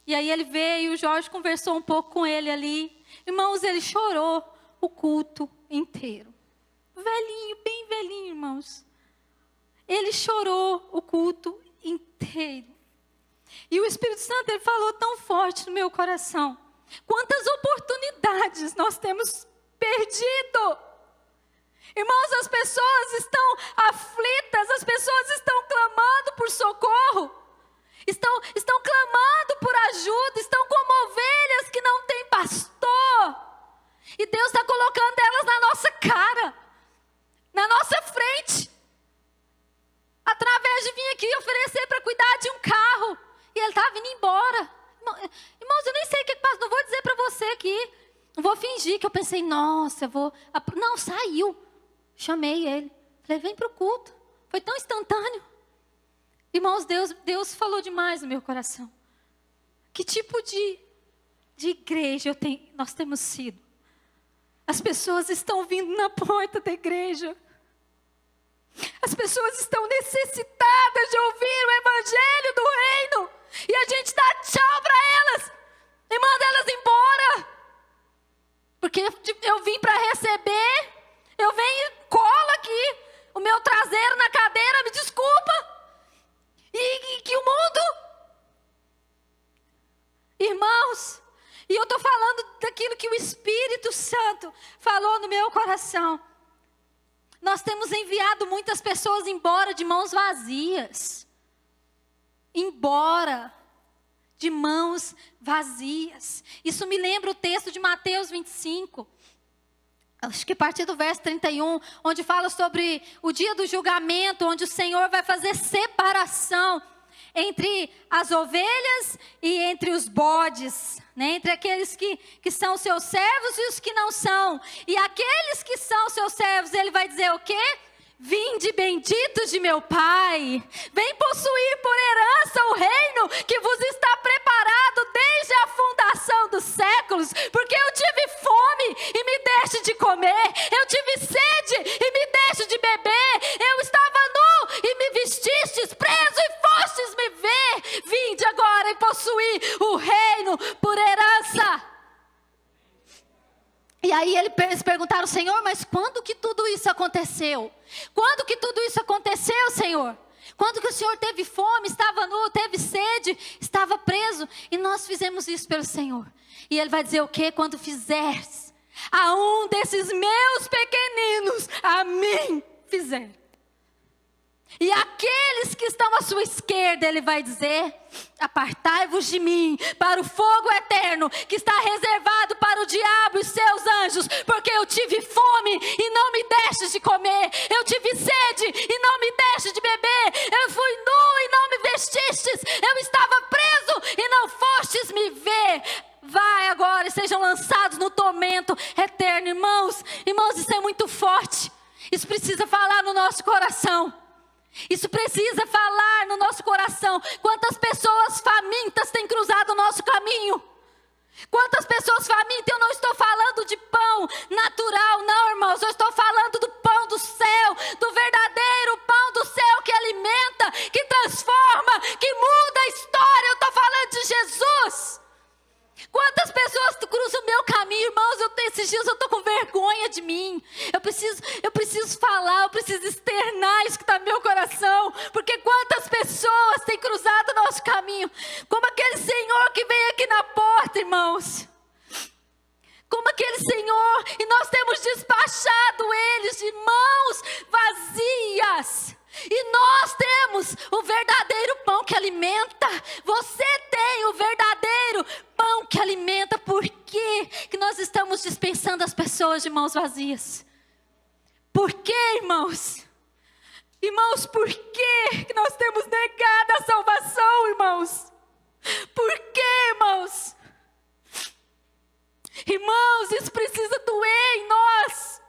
E aí ele veio, o Jorge conversou um pouco com ele ali. Irmãos, ele chorou o culto inteiro. Velhinho, bem velhinho, irmãos. Ele chorou o culto inteiro. E o Espírito Santo, ele falou tão forte no meu coração. Quantas oportunidades nós temos perdido. Irmãos, as pessoas estão aflitas, as pessoas estão clamando por socorro, estão clamando por ajuda, estão como ovelhas que não têm pastor. E Deus está colocando elas na nossa cara, na nossa frente, através de vir aqui oferecer para cuidar de um carro. E ele está vindo embora. Irmãos, eu nem sei o que passa, não vou dizer para você aqui. Não vou fingir que eu pensei: nossa, eu vou... Não, saiu. Chamei ele. Falei: vem para o culto. Foi tão instantâneo. Irmãos, Deus falou demais no meu coração. Que tipo de igreja nós temos sido? As pessoas estão vindo na porta da igreja. As pessoas estão necessitadas de ouvir o evangelho do reino. E a gente dá tchau para elas e manda elas embora. Porque eu vim para receber. Eu venho e colo aqui o meu traseiro na cadeira. Me desculpa. Irmãos, e eu estou falando daquilo que o Espírito Santo falou no meu coração. Nós temos enviado muitas pessoas embora de mãos vazias. Embora de mãos vazias. Isso me lembra o texto de Mateus 25. Acho que a partir do verso 31, onde fala sobre o dia do julgamento, onde o Senhor vai fazer separação entre as ovelhas e entre os bodes, né? Entre aqueles que são seus servos e os que não são. E aqueles que são seus servos, ele vai dizer o quê? Vinde benditos de meu Pai, vem possuir por herança o reino que vos está preparado desde a fundação dos séculos, porque eu tive fome e me deste de comer, eu tive sede e me deste de beber, eu estava nu e me vestistes, preso e fostes me ver, vinde agora e possuir o reino por herança. E aí eles perguntaram, Senhor, mas quando que tudo isso aconteceu? Quando que tudo isso aconteceu, Senhor? Quando que o Senhor teve fome, estava nu, teve sede, estava preso? E nós fizemos isso pelo Senhor. E Ele vai dizer o quê? Quando fizeres a um desses meus pequeninos, a mim fizer. E aqueles que estão à sua esquerda, ele vai dizer, apartai-vos de mim para o fogo eterno, que está reservado para o diabo e seus anjos, porque eu tive fome e não me deste de comer, eu tive sede e não me deste de beber, eu fui nu e não me vestistes, eu estava preso e não fostes me ver. Vai agora e sejam lançados no tormento eterno. Irmãos, isso é muito forte, isso precisa falar no nosso coração. Isso precisa falar no nosso coração. Quantas pessoas famintas têm cruzado o nosso caminho? Quantas pessoas famintas? Eu não estou falando de pão natural, não, irmãos. Eu estou falando do pão do céu, do verdadeiro pão do céu que alimenta, que transforma, que muda a história. Eu estou falando de Jesus. Quantas pessoas cruzam o meu caminho, irmãos? Esses dias eu estou com vergonha de mim. Eu preciso falar, eu preciso externar isso que está no meu coração. Porque quantas pessoas têm cruzado o nosso caminho, como aquele Senhor que veio aqui na porta, irmãos. Como aquele Senhor, e nós temos despachado eles de mãos vazias. E nós temos o verdadeiro pão que alimenta. Você tem o verdadeiro pão que alimenta. Por que nós estamos dispensando as pessoas de mãos vazias? Por que, irmãos? Irmãos, por que nós temos negado a salvação, irmãos? Por que, irmãos? Irmãos, isso precisa doer em nós.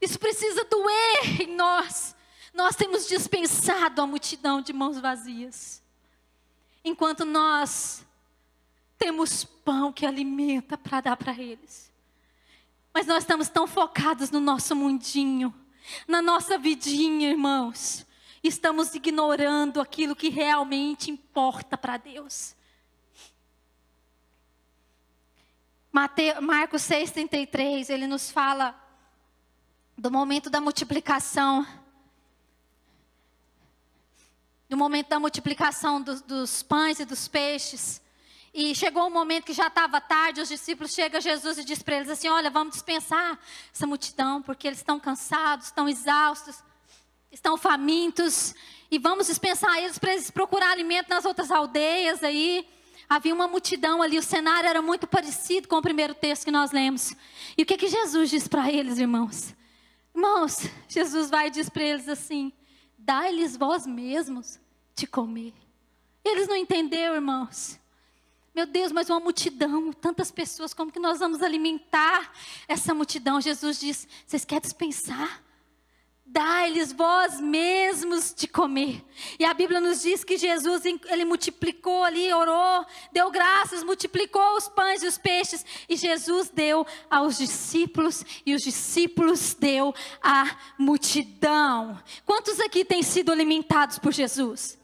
Isso precisa doer em nós. Nós temos dispensado a multidão de mãos vazias, enquanto nós temos pão que alimenta para dar para eles. Mas nós estamos tão focados no nosso mundinho, na nossa vidinha, irmãos. Estamos ignorando aquilo que realmente importa para Deus. Marcos 6,33, ele nos fala do momento da multiplicação. Do momento da multiplicação dos pães e dos peixes. E chegou um momento que já estava tarde, os discípulos chegam a Jesus e diz para eles assim, olha, vamos dispensar essa multidão, porque eles estão cansados, estão exaustos, estão famintos, e vamos dispensar eles para eles procurar alimento nas outras aldeias aí. Havia uma multidão ali, o cenário era muito parecido com o primeiro texto que nós lemos. E o que Jesus diz para eles, irmãos? Irmãos, Jesus vai e diz para eles assim, dai-lhes vós mesmos de comer. Eles não entenderam, irmãos. Meu Deus, mas uma multidão, tantas pessoas, como que nós vamos alimentar essa multidão? Jesus diz, vocês querem dispensar? Dai-lhes vós mesmos de comer. E a Bíblia nos diz que Jesus, ele multiplicou ali, orou, deu graças, multiplicou os pães e os peixes. E Jesus deu aos discípulos, e os discípulos deu à multidão. Quantos aqui têm sido alimentados por Jesus?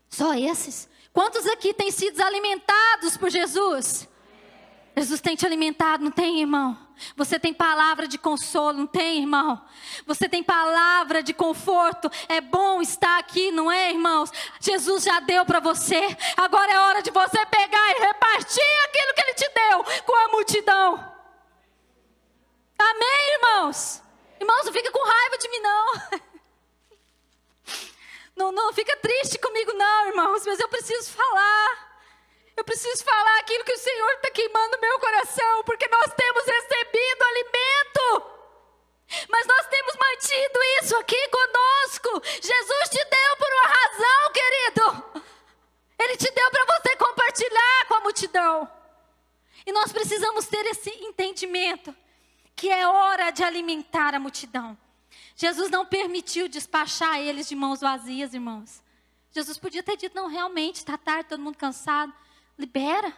Só esses? Quantos aqui têm sido alimentados por Jesus? Jesus tem te alimentado, não tem, irmão? Você tem palavra de consolo, não tem, irmão? Você tem palavra de conforto. É bom estar aqui, não é, irmãos? Jesus já deu para você. Agora é hora de você pegar e repartir aquilo que Ele te deu com a multidão. Amém, irmãos? Irmãos, não fica com raiva de mim, não. Não fica triste comigo, não, irmãos. Mas eu preciso falar. Eu preciso falar aquilo que o Senhor está queimando no meu coração, porque nós temos recebido alimento, mas nós temos mantido isso aqui conosco. Jesus te deu por uma razão, querido. Ele te deu para você compartilhar com a multidão. E nós precisamos ter esse entendimento, que é hora de alimentar a multidão. Jesus não permitiu despachar eles de mãos vazias, irmãos. Jesus podia ter dito, não, realmente, está tarde, todo mundo cansado. Libera.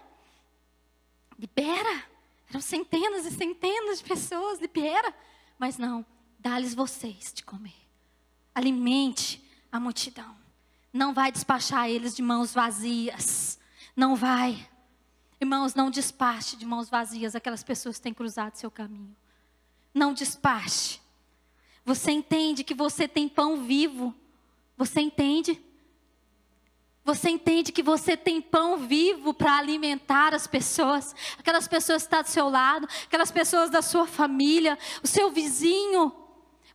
Eram centenas e centenas de pessoas, libera. Mas não, dá-lhes vocês de comer. Alimente a multidão. Não vai despachar eles de mãos vazias. Não vai. Irmãos, não despache de mãos vazias aquelas pessoas que têm cruzado seu caminho. Não despache. Você entende que você tem pão vivo? Você entende? Você entende que você tem pão vivo para alimentar as pessoas? Aquelas pessoas que estão do seu lado, aquelas pessoas da sua família, o seu vizinho.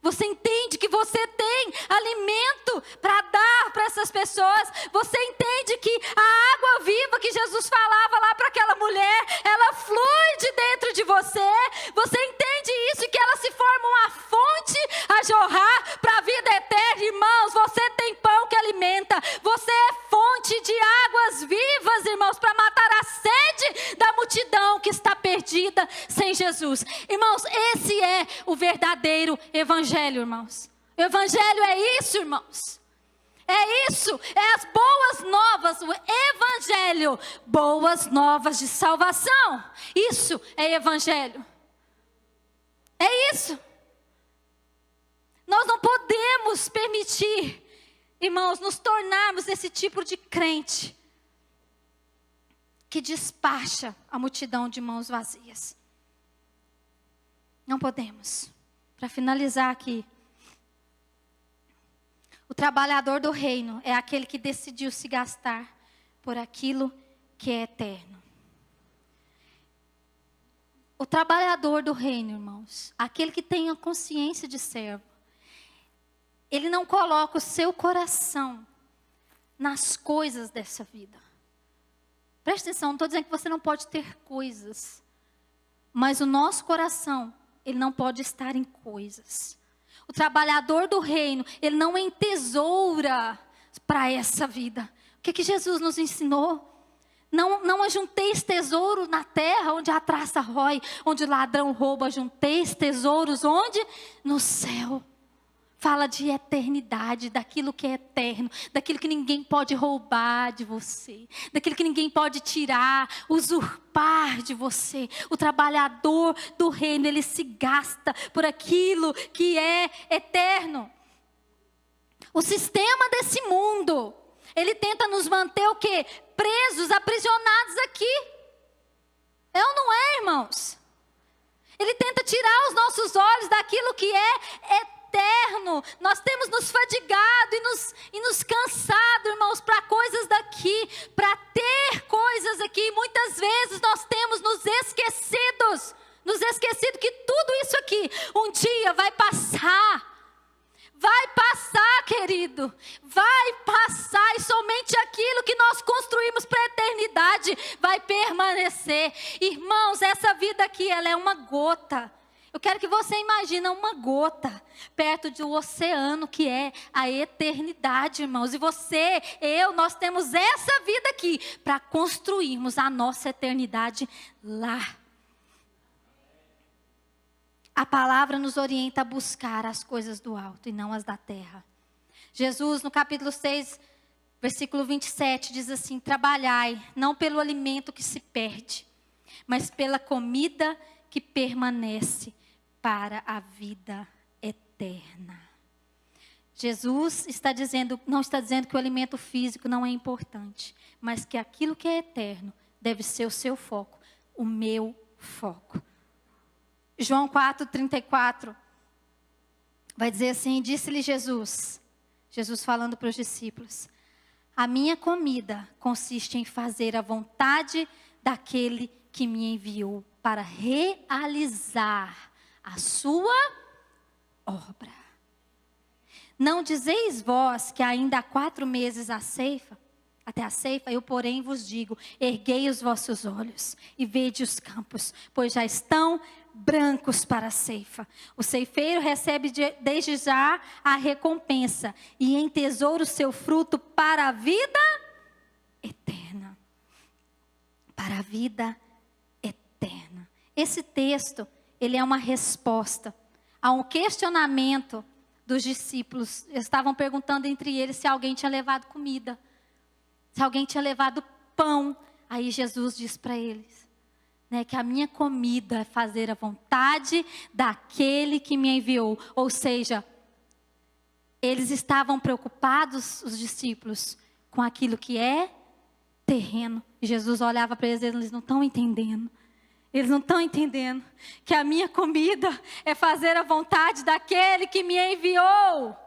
Você entende que você tem alimento para dar para essas pessoas? Você entende que a água viva que Jesus falava lá para aquela mulher, ela flui de dentro de você? Você entende isso e que ela se forma uma fonte a jorrar para a vida eterna? Irmãos, você tem pão que alimenta. Você é fonte de águas vivas, irmãos, para matar a sede da multidão que está perdida sem Jesus. Irmãos, esse é o verdadeiro evangelho, irmãos. O evangelho é isso, irmãos. É isso, é as boas novas, o evangelho, boas novas de salvação. Isso é evangelho. É isso. Nós não podemos permitir, irmãos, nos tornarmos esse tipo de crente que despacha a multidão de mãos vazias. Não podemos. Para finalizar aqui, o trabalhador do reino é aquele que decidiu se gastar por aquilo que é eterno. O trabalhador do reino, irmãos, aquele que tem a consciência de servo, ele não coloca o seu coração nas coisas dessa vida. Preste atenção, não estou dizendo que você não pode ter coisas, mas o nosso coração, ele não pode estar em coisas. O trabalhador do reino, ele não entesoura para essa vida. O que Jesus nos ensinou? Não ajunteis tesouro na terra, onde a traça rói, onde o ladrão rouba. Ajunteis tesouros onde? No céu. Fala de eternidade, daquilo que é eterno, daquilo que ninguém pode roubar de você, daquilo que ninguém pode tirar, usurpar de você. O trabalhador do reino, ele se gasta por aquilo que é eterno. O sistema desse mundo, ele tenta nos manter o quê? Presos, aprisionados aqui. É ou não é, irmãos? Ele tenta tirar os nossos olhos daquilo que é eterno. Nós temos nos fadigado e nos cansado, irmãos, para coisas daqui, para ter coisas aqui. Muitas vezes nós temos nos esquecido que tudo isso aqui um dia vai passar. Vai passar, querido, vai passar, e somente aquilo que nós construímos para a eternidade vai permanecer. Irmãos, essa vida aqui, ela é uma gota. Eu quero que você imagine uma gota perto do oceano que é a eternidade, irmãos. E você, nós temos essa vida aqui para construirmos a nossa eternidade lá. A palavra nos orienta a buscar as coisas do alto e não as da terra. Jesus, no capítulo 6, versículo 27, diz assim: trabalhai não pelo alimento que se perde, mas pela comida que permanece para a vida eterna. Jesus não está dizendo que o alimento físico não é importante, mas que aquilo que é eterno deve ser o seu foco, o meu foco. João 4:34, vai dizer assim: disse-lhe Jesus falando para os discípulos: a minha comida consiste em fazer a vontade daquele que me enviou para realizar a sua obra. Não dizeis vós que ainda há 4 meses até a ceifa? Eu, porém, vos digo: erguei os vossos olhos e vede os campos, pois já estão brancos para a ceifa. O ceifeiro recebe desde já a recompensa e entesoura o seu fruto para a vida eterna. Para a vida eterna. Esse texto, ele é uma resposta a um questionamento dos discípulos. Eles estavam perguntando entre eles se alguém tinha levado comida, se alguém tinha levado pão. Aí Jesus diz para eles, que a minha comida é fazer a vontade daquele que me enviou. Ou seja, eles estavam preocupados, os discípulos, com aquilo que é terreno. E Jesus olhava para eles e eles não estão entendendo. Eles não estão entendendo que a minha comida é fazer a vontade daquele que me enviou.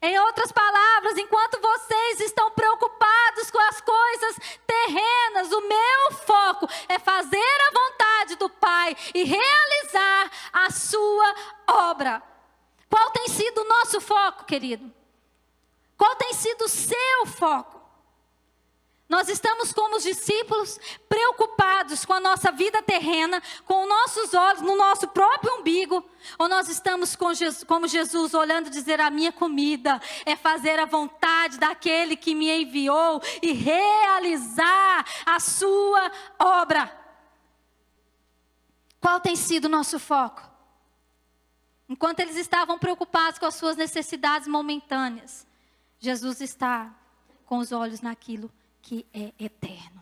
Em outras palavras, enquanto vocês estão preocupados com as coisas terrenas, o meu foco é fazer a vontade do Pai e realizar a sua obra. Qual tem sido o nosso foco, querido? Qual tem sido o seu foco? Nós estamos como os discípulos preocupados com a nossa vida terrena, com os nossos olhos no nosso próprio umbigo, ou nós estamos como Jesus olhando e dizer: a minha comida é fazer a vontade daquele que me enviou e realizar a sua obra. Qual tem sido o nosso foco? Enquanto eles estavam preocupados com as suas necessidades momentâneas, Jesus está com os olhos naquilo que é eterno.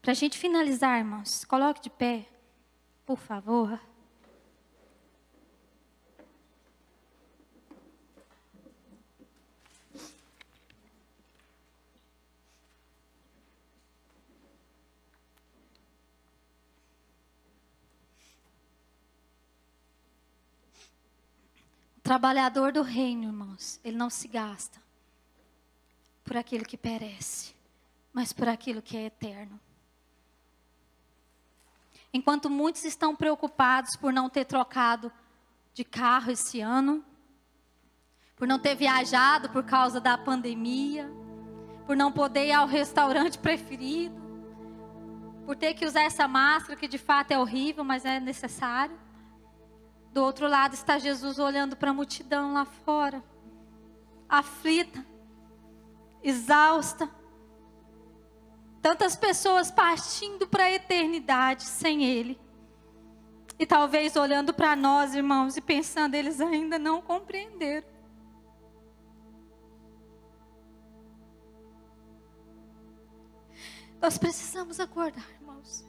Para a gente finalizar, irmãos, coloque de pé, por favor. O trabalhador do reino, irmãos, ele não se gasta por aquilo que perece, mas por aquilo que é eterno. Enquanto muitos estão preocupados por não ter trocado de carro esse ano, por não ter viajado por causa da pandemia, por não poder ir ao restaurante preferido, por ter que usar essa máscara que de fato é horrível, mas é necessário. Do outro lado está Jesus olhando para a multidão lá fora, aflita, exausta. Tantas pessoas partindo para a eternidade sem Ele. E talvez olhando para nós, irmãos, e pensando: eles ainda não compreenderam. Nós precisamos acordar, irmãos.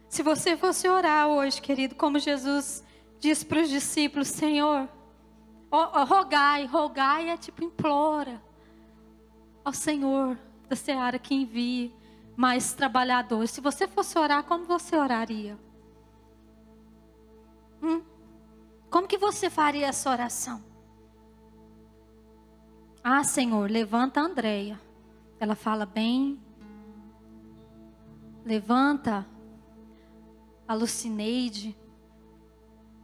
Se você fosse orar hoje, querido, como Jesus disse para os discípulos: Senhor, rogai é tipo implora ao Senhor da seara que envie mais trabalhadores. Se você fosse orar, como você oraria? Como que você faria essa oração? Ah, Senhor, levanta a Andréia. Ela fala bem. Levanta a Lucineide.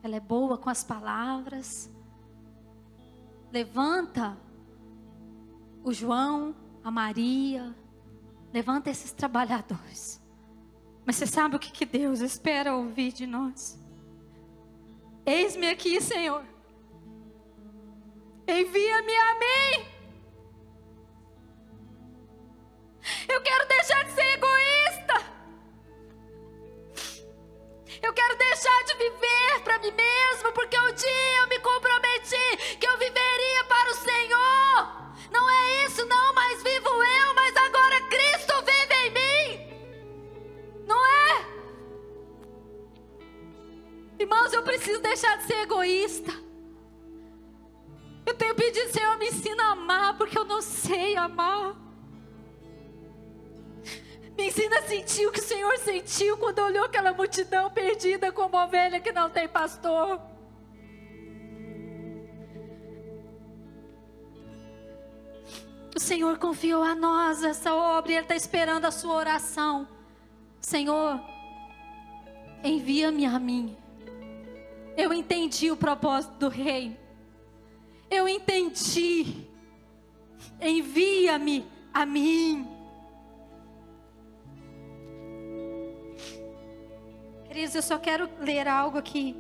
Ela é boa com as palavras. Levanta o João, a Maria. Levanta esses trabalhadores. Mas você sabe o que Deus espera ouvir de nós? Eis-me aqui, Senhor. Envia-me a mim. Eu quero deixar de ser egoísta. Eu quero deixar de viver para mim mesmo, porque um dia eu me comprometi que eu viveria para o Senhor. Não é isso, não, mas vivo eu, mas agora Cristo vive em mim. Não é? Irmãos, eu preciso deixar de ser egoísta. Eu tenho pedido: Senhor, me ensina a amar, porque eu não sei amar. ensina a sentir o que o Senhor sentiu quando olhou aquela multidão perdida como ovelha que não tem pastor. O Senhor confiou a nós essa obra e Ele está esperando a sua oração. Senhor, envia-me a mim. Eu entendi o propósito do reino. Eu entendi. Envia-me a mim. Queridos, eu só quero ler algo aqui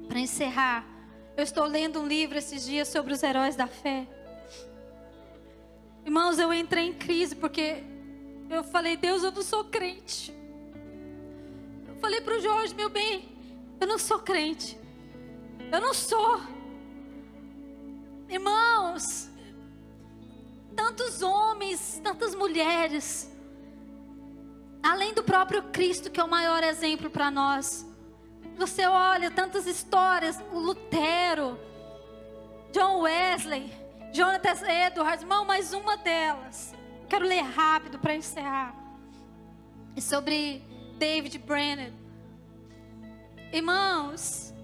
para encerrar. Eu estou lendo um livro esses dias sobre os heróis da fé. Irmãos, eu entrei em crise porque eu falei: Deus, eu não sou crente. Eu falei para o Jorge: meu bem, eu não sou crente. Eu não sou. Irmãos, tantos homens, tantas mulheres, além do próprio Cristo, que é o maior exemplo para nós. Você olha tantas histórias, o Lutero, John Wesley, Jonathan Edwards, irmão, mais uma delas. Quero ler rápido para encerrar. É sobre David Brainerd. Irmãos,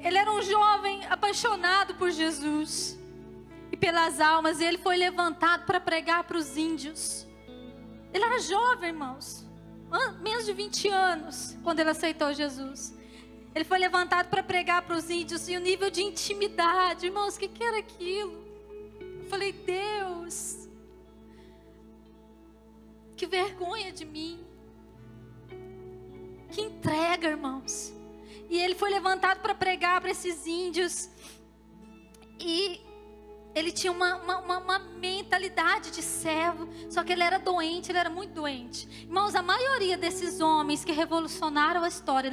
ele era um jovem apaixonado por Jesus e pelas almas, e ele foi levantado para pregar para os índios. Ele era jovem, irmãos, menos de 20 anos, quando ele aceitou Jesus. Ele foi levantado para pregar para os índios, e o nível de intimidade, irmãos, o que era aquilo? Eu falei: Deus, que vergonha de mim, que entrega, irmãos. E ele foi levantado para pregar para esses índios, e ele tinha uma mentalidade de servo, só que ele era doente, ele era muito doente. Irmãos, a maioria desses homens que revolucionaram a história,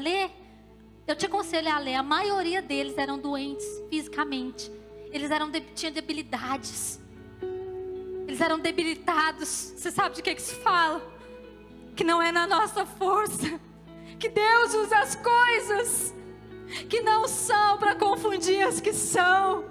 eu te aconselho a ler, a maioria deles eram doentes fisicamente. Eles tinham debilidades. Eles eram debilitados. Você sabe de que se fala? Que não é na nossa força. Que Deus usa as coisas que não são para confundir as que são.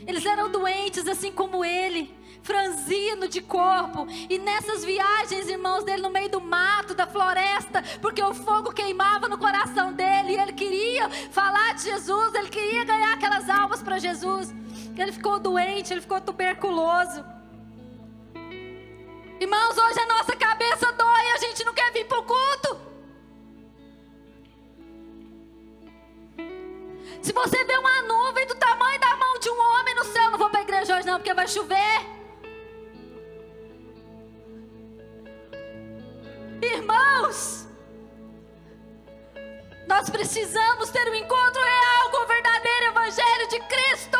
Eles eram doentes assim como ele, franzino de corpo. E nessas viagens, irmãos, dele no meio do mato, da floresta, porque o fogo queimava no coração dele, e ele queria falar de Jesus, ele queria ganhar aquelas almas para Jesus. Ele ficou doente, ele ficou tuberculoso. Irmãos, hoje a nossa cabeça dói e a gente não quer vir para o culto. Se você vê uma nuvem do tamanho da mão de um homem no céu, não vou para a igreja hoje não, porque vai chover. Irmãos, nós precisamos ter um encontro real com o verdadeiro evangelho de Cristo.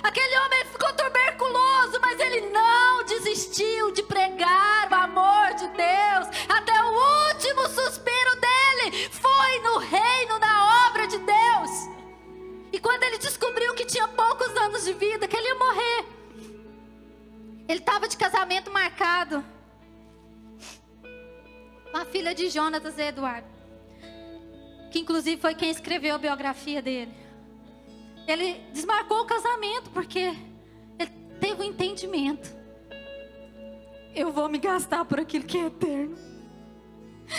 Aquele homem ficou tuberculoso, mas ele não desistiu de pregar o amor de Deus. Até o último suspiro dele foi no reino, na obra de Deus. E quando ele descobriu que tinha poucos anos de vida, que ele ia morrer, ele estava de casamento marcado com a filha de Jonathan Edwards, que inclusive foi quem escreveu a biografia dele. Ele desmarcou o casamento porque ele teve um entendimento: eu vou me gastar por aquilo que é eterno.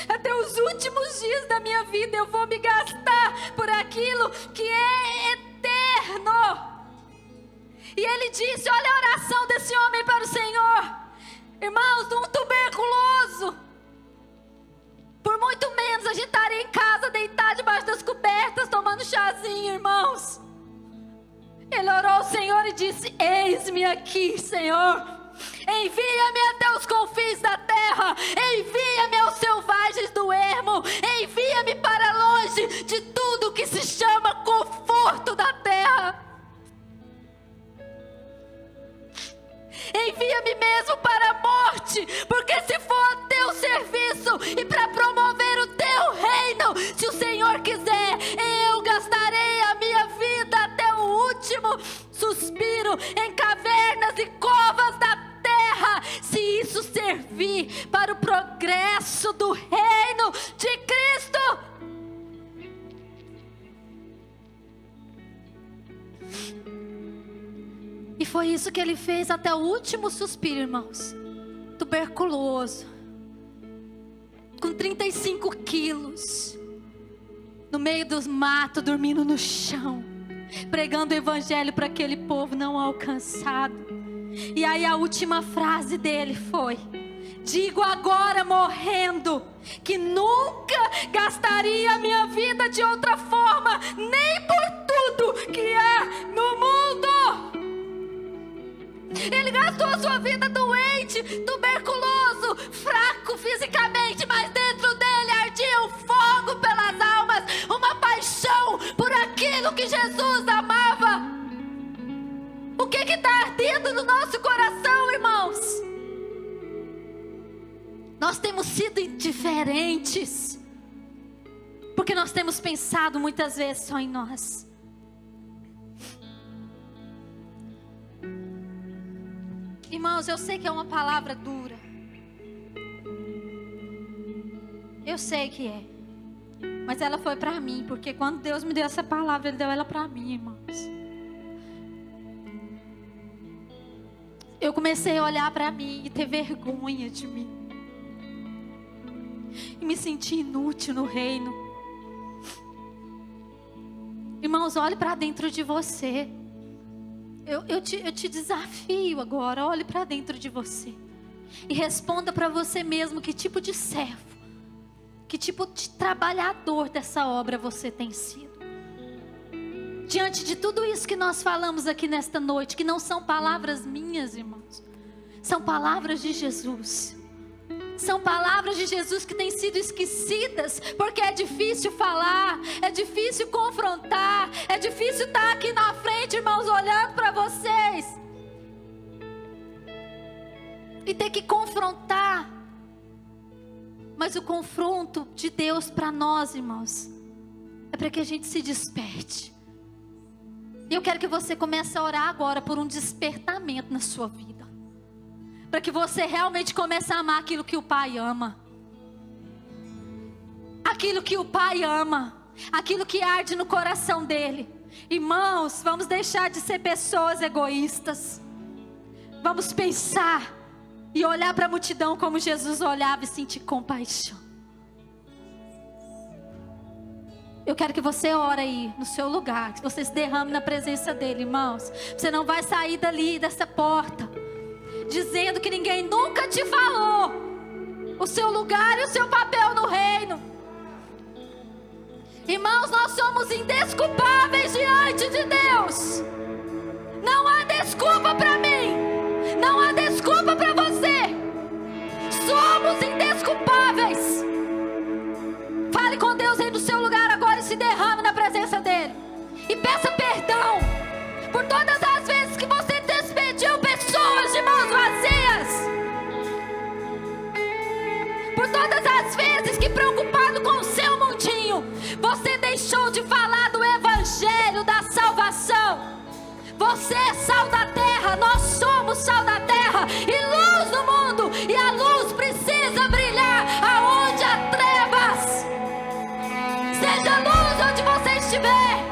Até os últimos dias da minha vida eu vou me gastar por aquilo que é eterno. E ele disse: olha a oração desse homem para o Senhor. Irmãos, um tuberculoso, por muito menos a gente estaria em casa, deitado debaixo das cobertas, tomando chazinho, irmãos. Ele orou ao Senhor e disse: eis-me aqui, Senhor. Envia-me até os confins da terra. Envia-me aos selvagens do ermo. Envia-me para longe de tudo que se chama conforto da terra. Envia-me mesmo para a morte, porque se for a teu serviço e para promover o teu reino, se o Senhor quiser, eu gastarei a minha vida até o último suspiro em cavernas e covas da terra, se isso servir para o progresso do reino de Cristo. foi isso que ele fez até o último suspiro, irmãos. Tuberculoso, com 35 quilos, no meio dos matos, dormindo no chão, pregando o evangelho para aquele povo não alcançado. E aí a última frase dele foi: digo agora morrendo, que nunca gastaria a minha vida de outra forma, nem por tudo que há no mundo. Ele gastou a sua vida doente, tuberculoso, fraco fisicamente, mas dentro dele ardia um fogo pelas almas, uma paixão por aquilo que Jesus amava. O que está ardendo no nosso coração, irmãos? Nós temos sido indiferentes, porque nós temos pensado muitas vezes só em nós. Irmãos, eu sei que é uma palavra dura. Eu sei que é. Mas ela foi para mim, porque quando Deus me deu essa palavra, Ele deu ela para mim, irmãos. Eu comecei a olhar para mim e ter vergonha de mim. E me sentir inútil no reino. Irmãos, olhe para dentro de você. Eu te desafio agora, olhe para dentro de você. E responda para você mesmo que tipo de servo, que tipo de trabalhador dessa obra você tem sido. Diante de tudo isso que nós falamos aqui nesta noite, que não são palavras minhas, irmãos. São palavras de Jesus. São palavras de Jesus que têm sido esquecidas, porque é difícil falar, é difícil confrontar, é difícil estar aqui na frente, irmãos, olhando para vocês e ter que confrontar. Mas o confronto de Deus para nós, irmãos, é para que a gente se desperte. E eu quero que você comece a orar agora por um despertamento na sua vida. Para que você realmente comece a amar aquilo que o Pai ama. Aquilo que o Pai ama. Aquilo que arde no coração dele. Irmãos, vamos deixar de ser pessoas egoístas. Vamos pensar e olhar para a multidão como Jesus olhava e sentir compaixão. Eu quero que você ore aí no seu lugar. Que você se derrame na presença dele, irmãos. Você não vai sair dali, dessa porta, dizendo que ninguém nunca te falou o seu lugar e o seu papel no reino. Irmãos, nós somos indesculpáveis diante de Deus. Não há desculpa para mim, não há desculpa para você. Somos indesculpáveis. Fale com Deus aí no seu lugar agora e se derrame na presença dele. E peça perdão por todas as vezes que você despediu pessoas de mãos vazias. Por todas as vezes que, preocupado com o seu mundinho, você deixou de falar do evangelho da salvação. Você é sal da terra, nós somos sal da terra e luz do mundo. E a luz precisa brilhar aonde há trevas. Seja luz onde você estiver.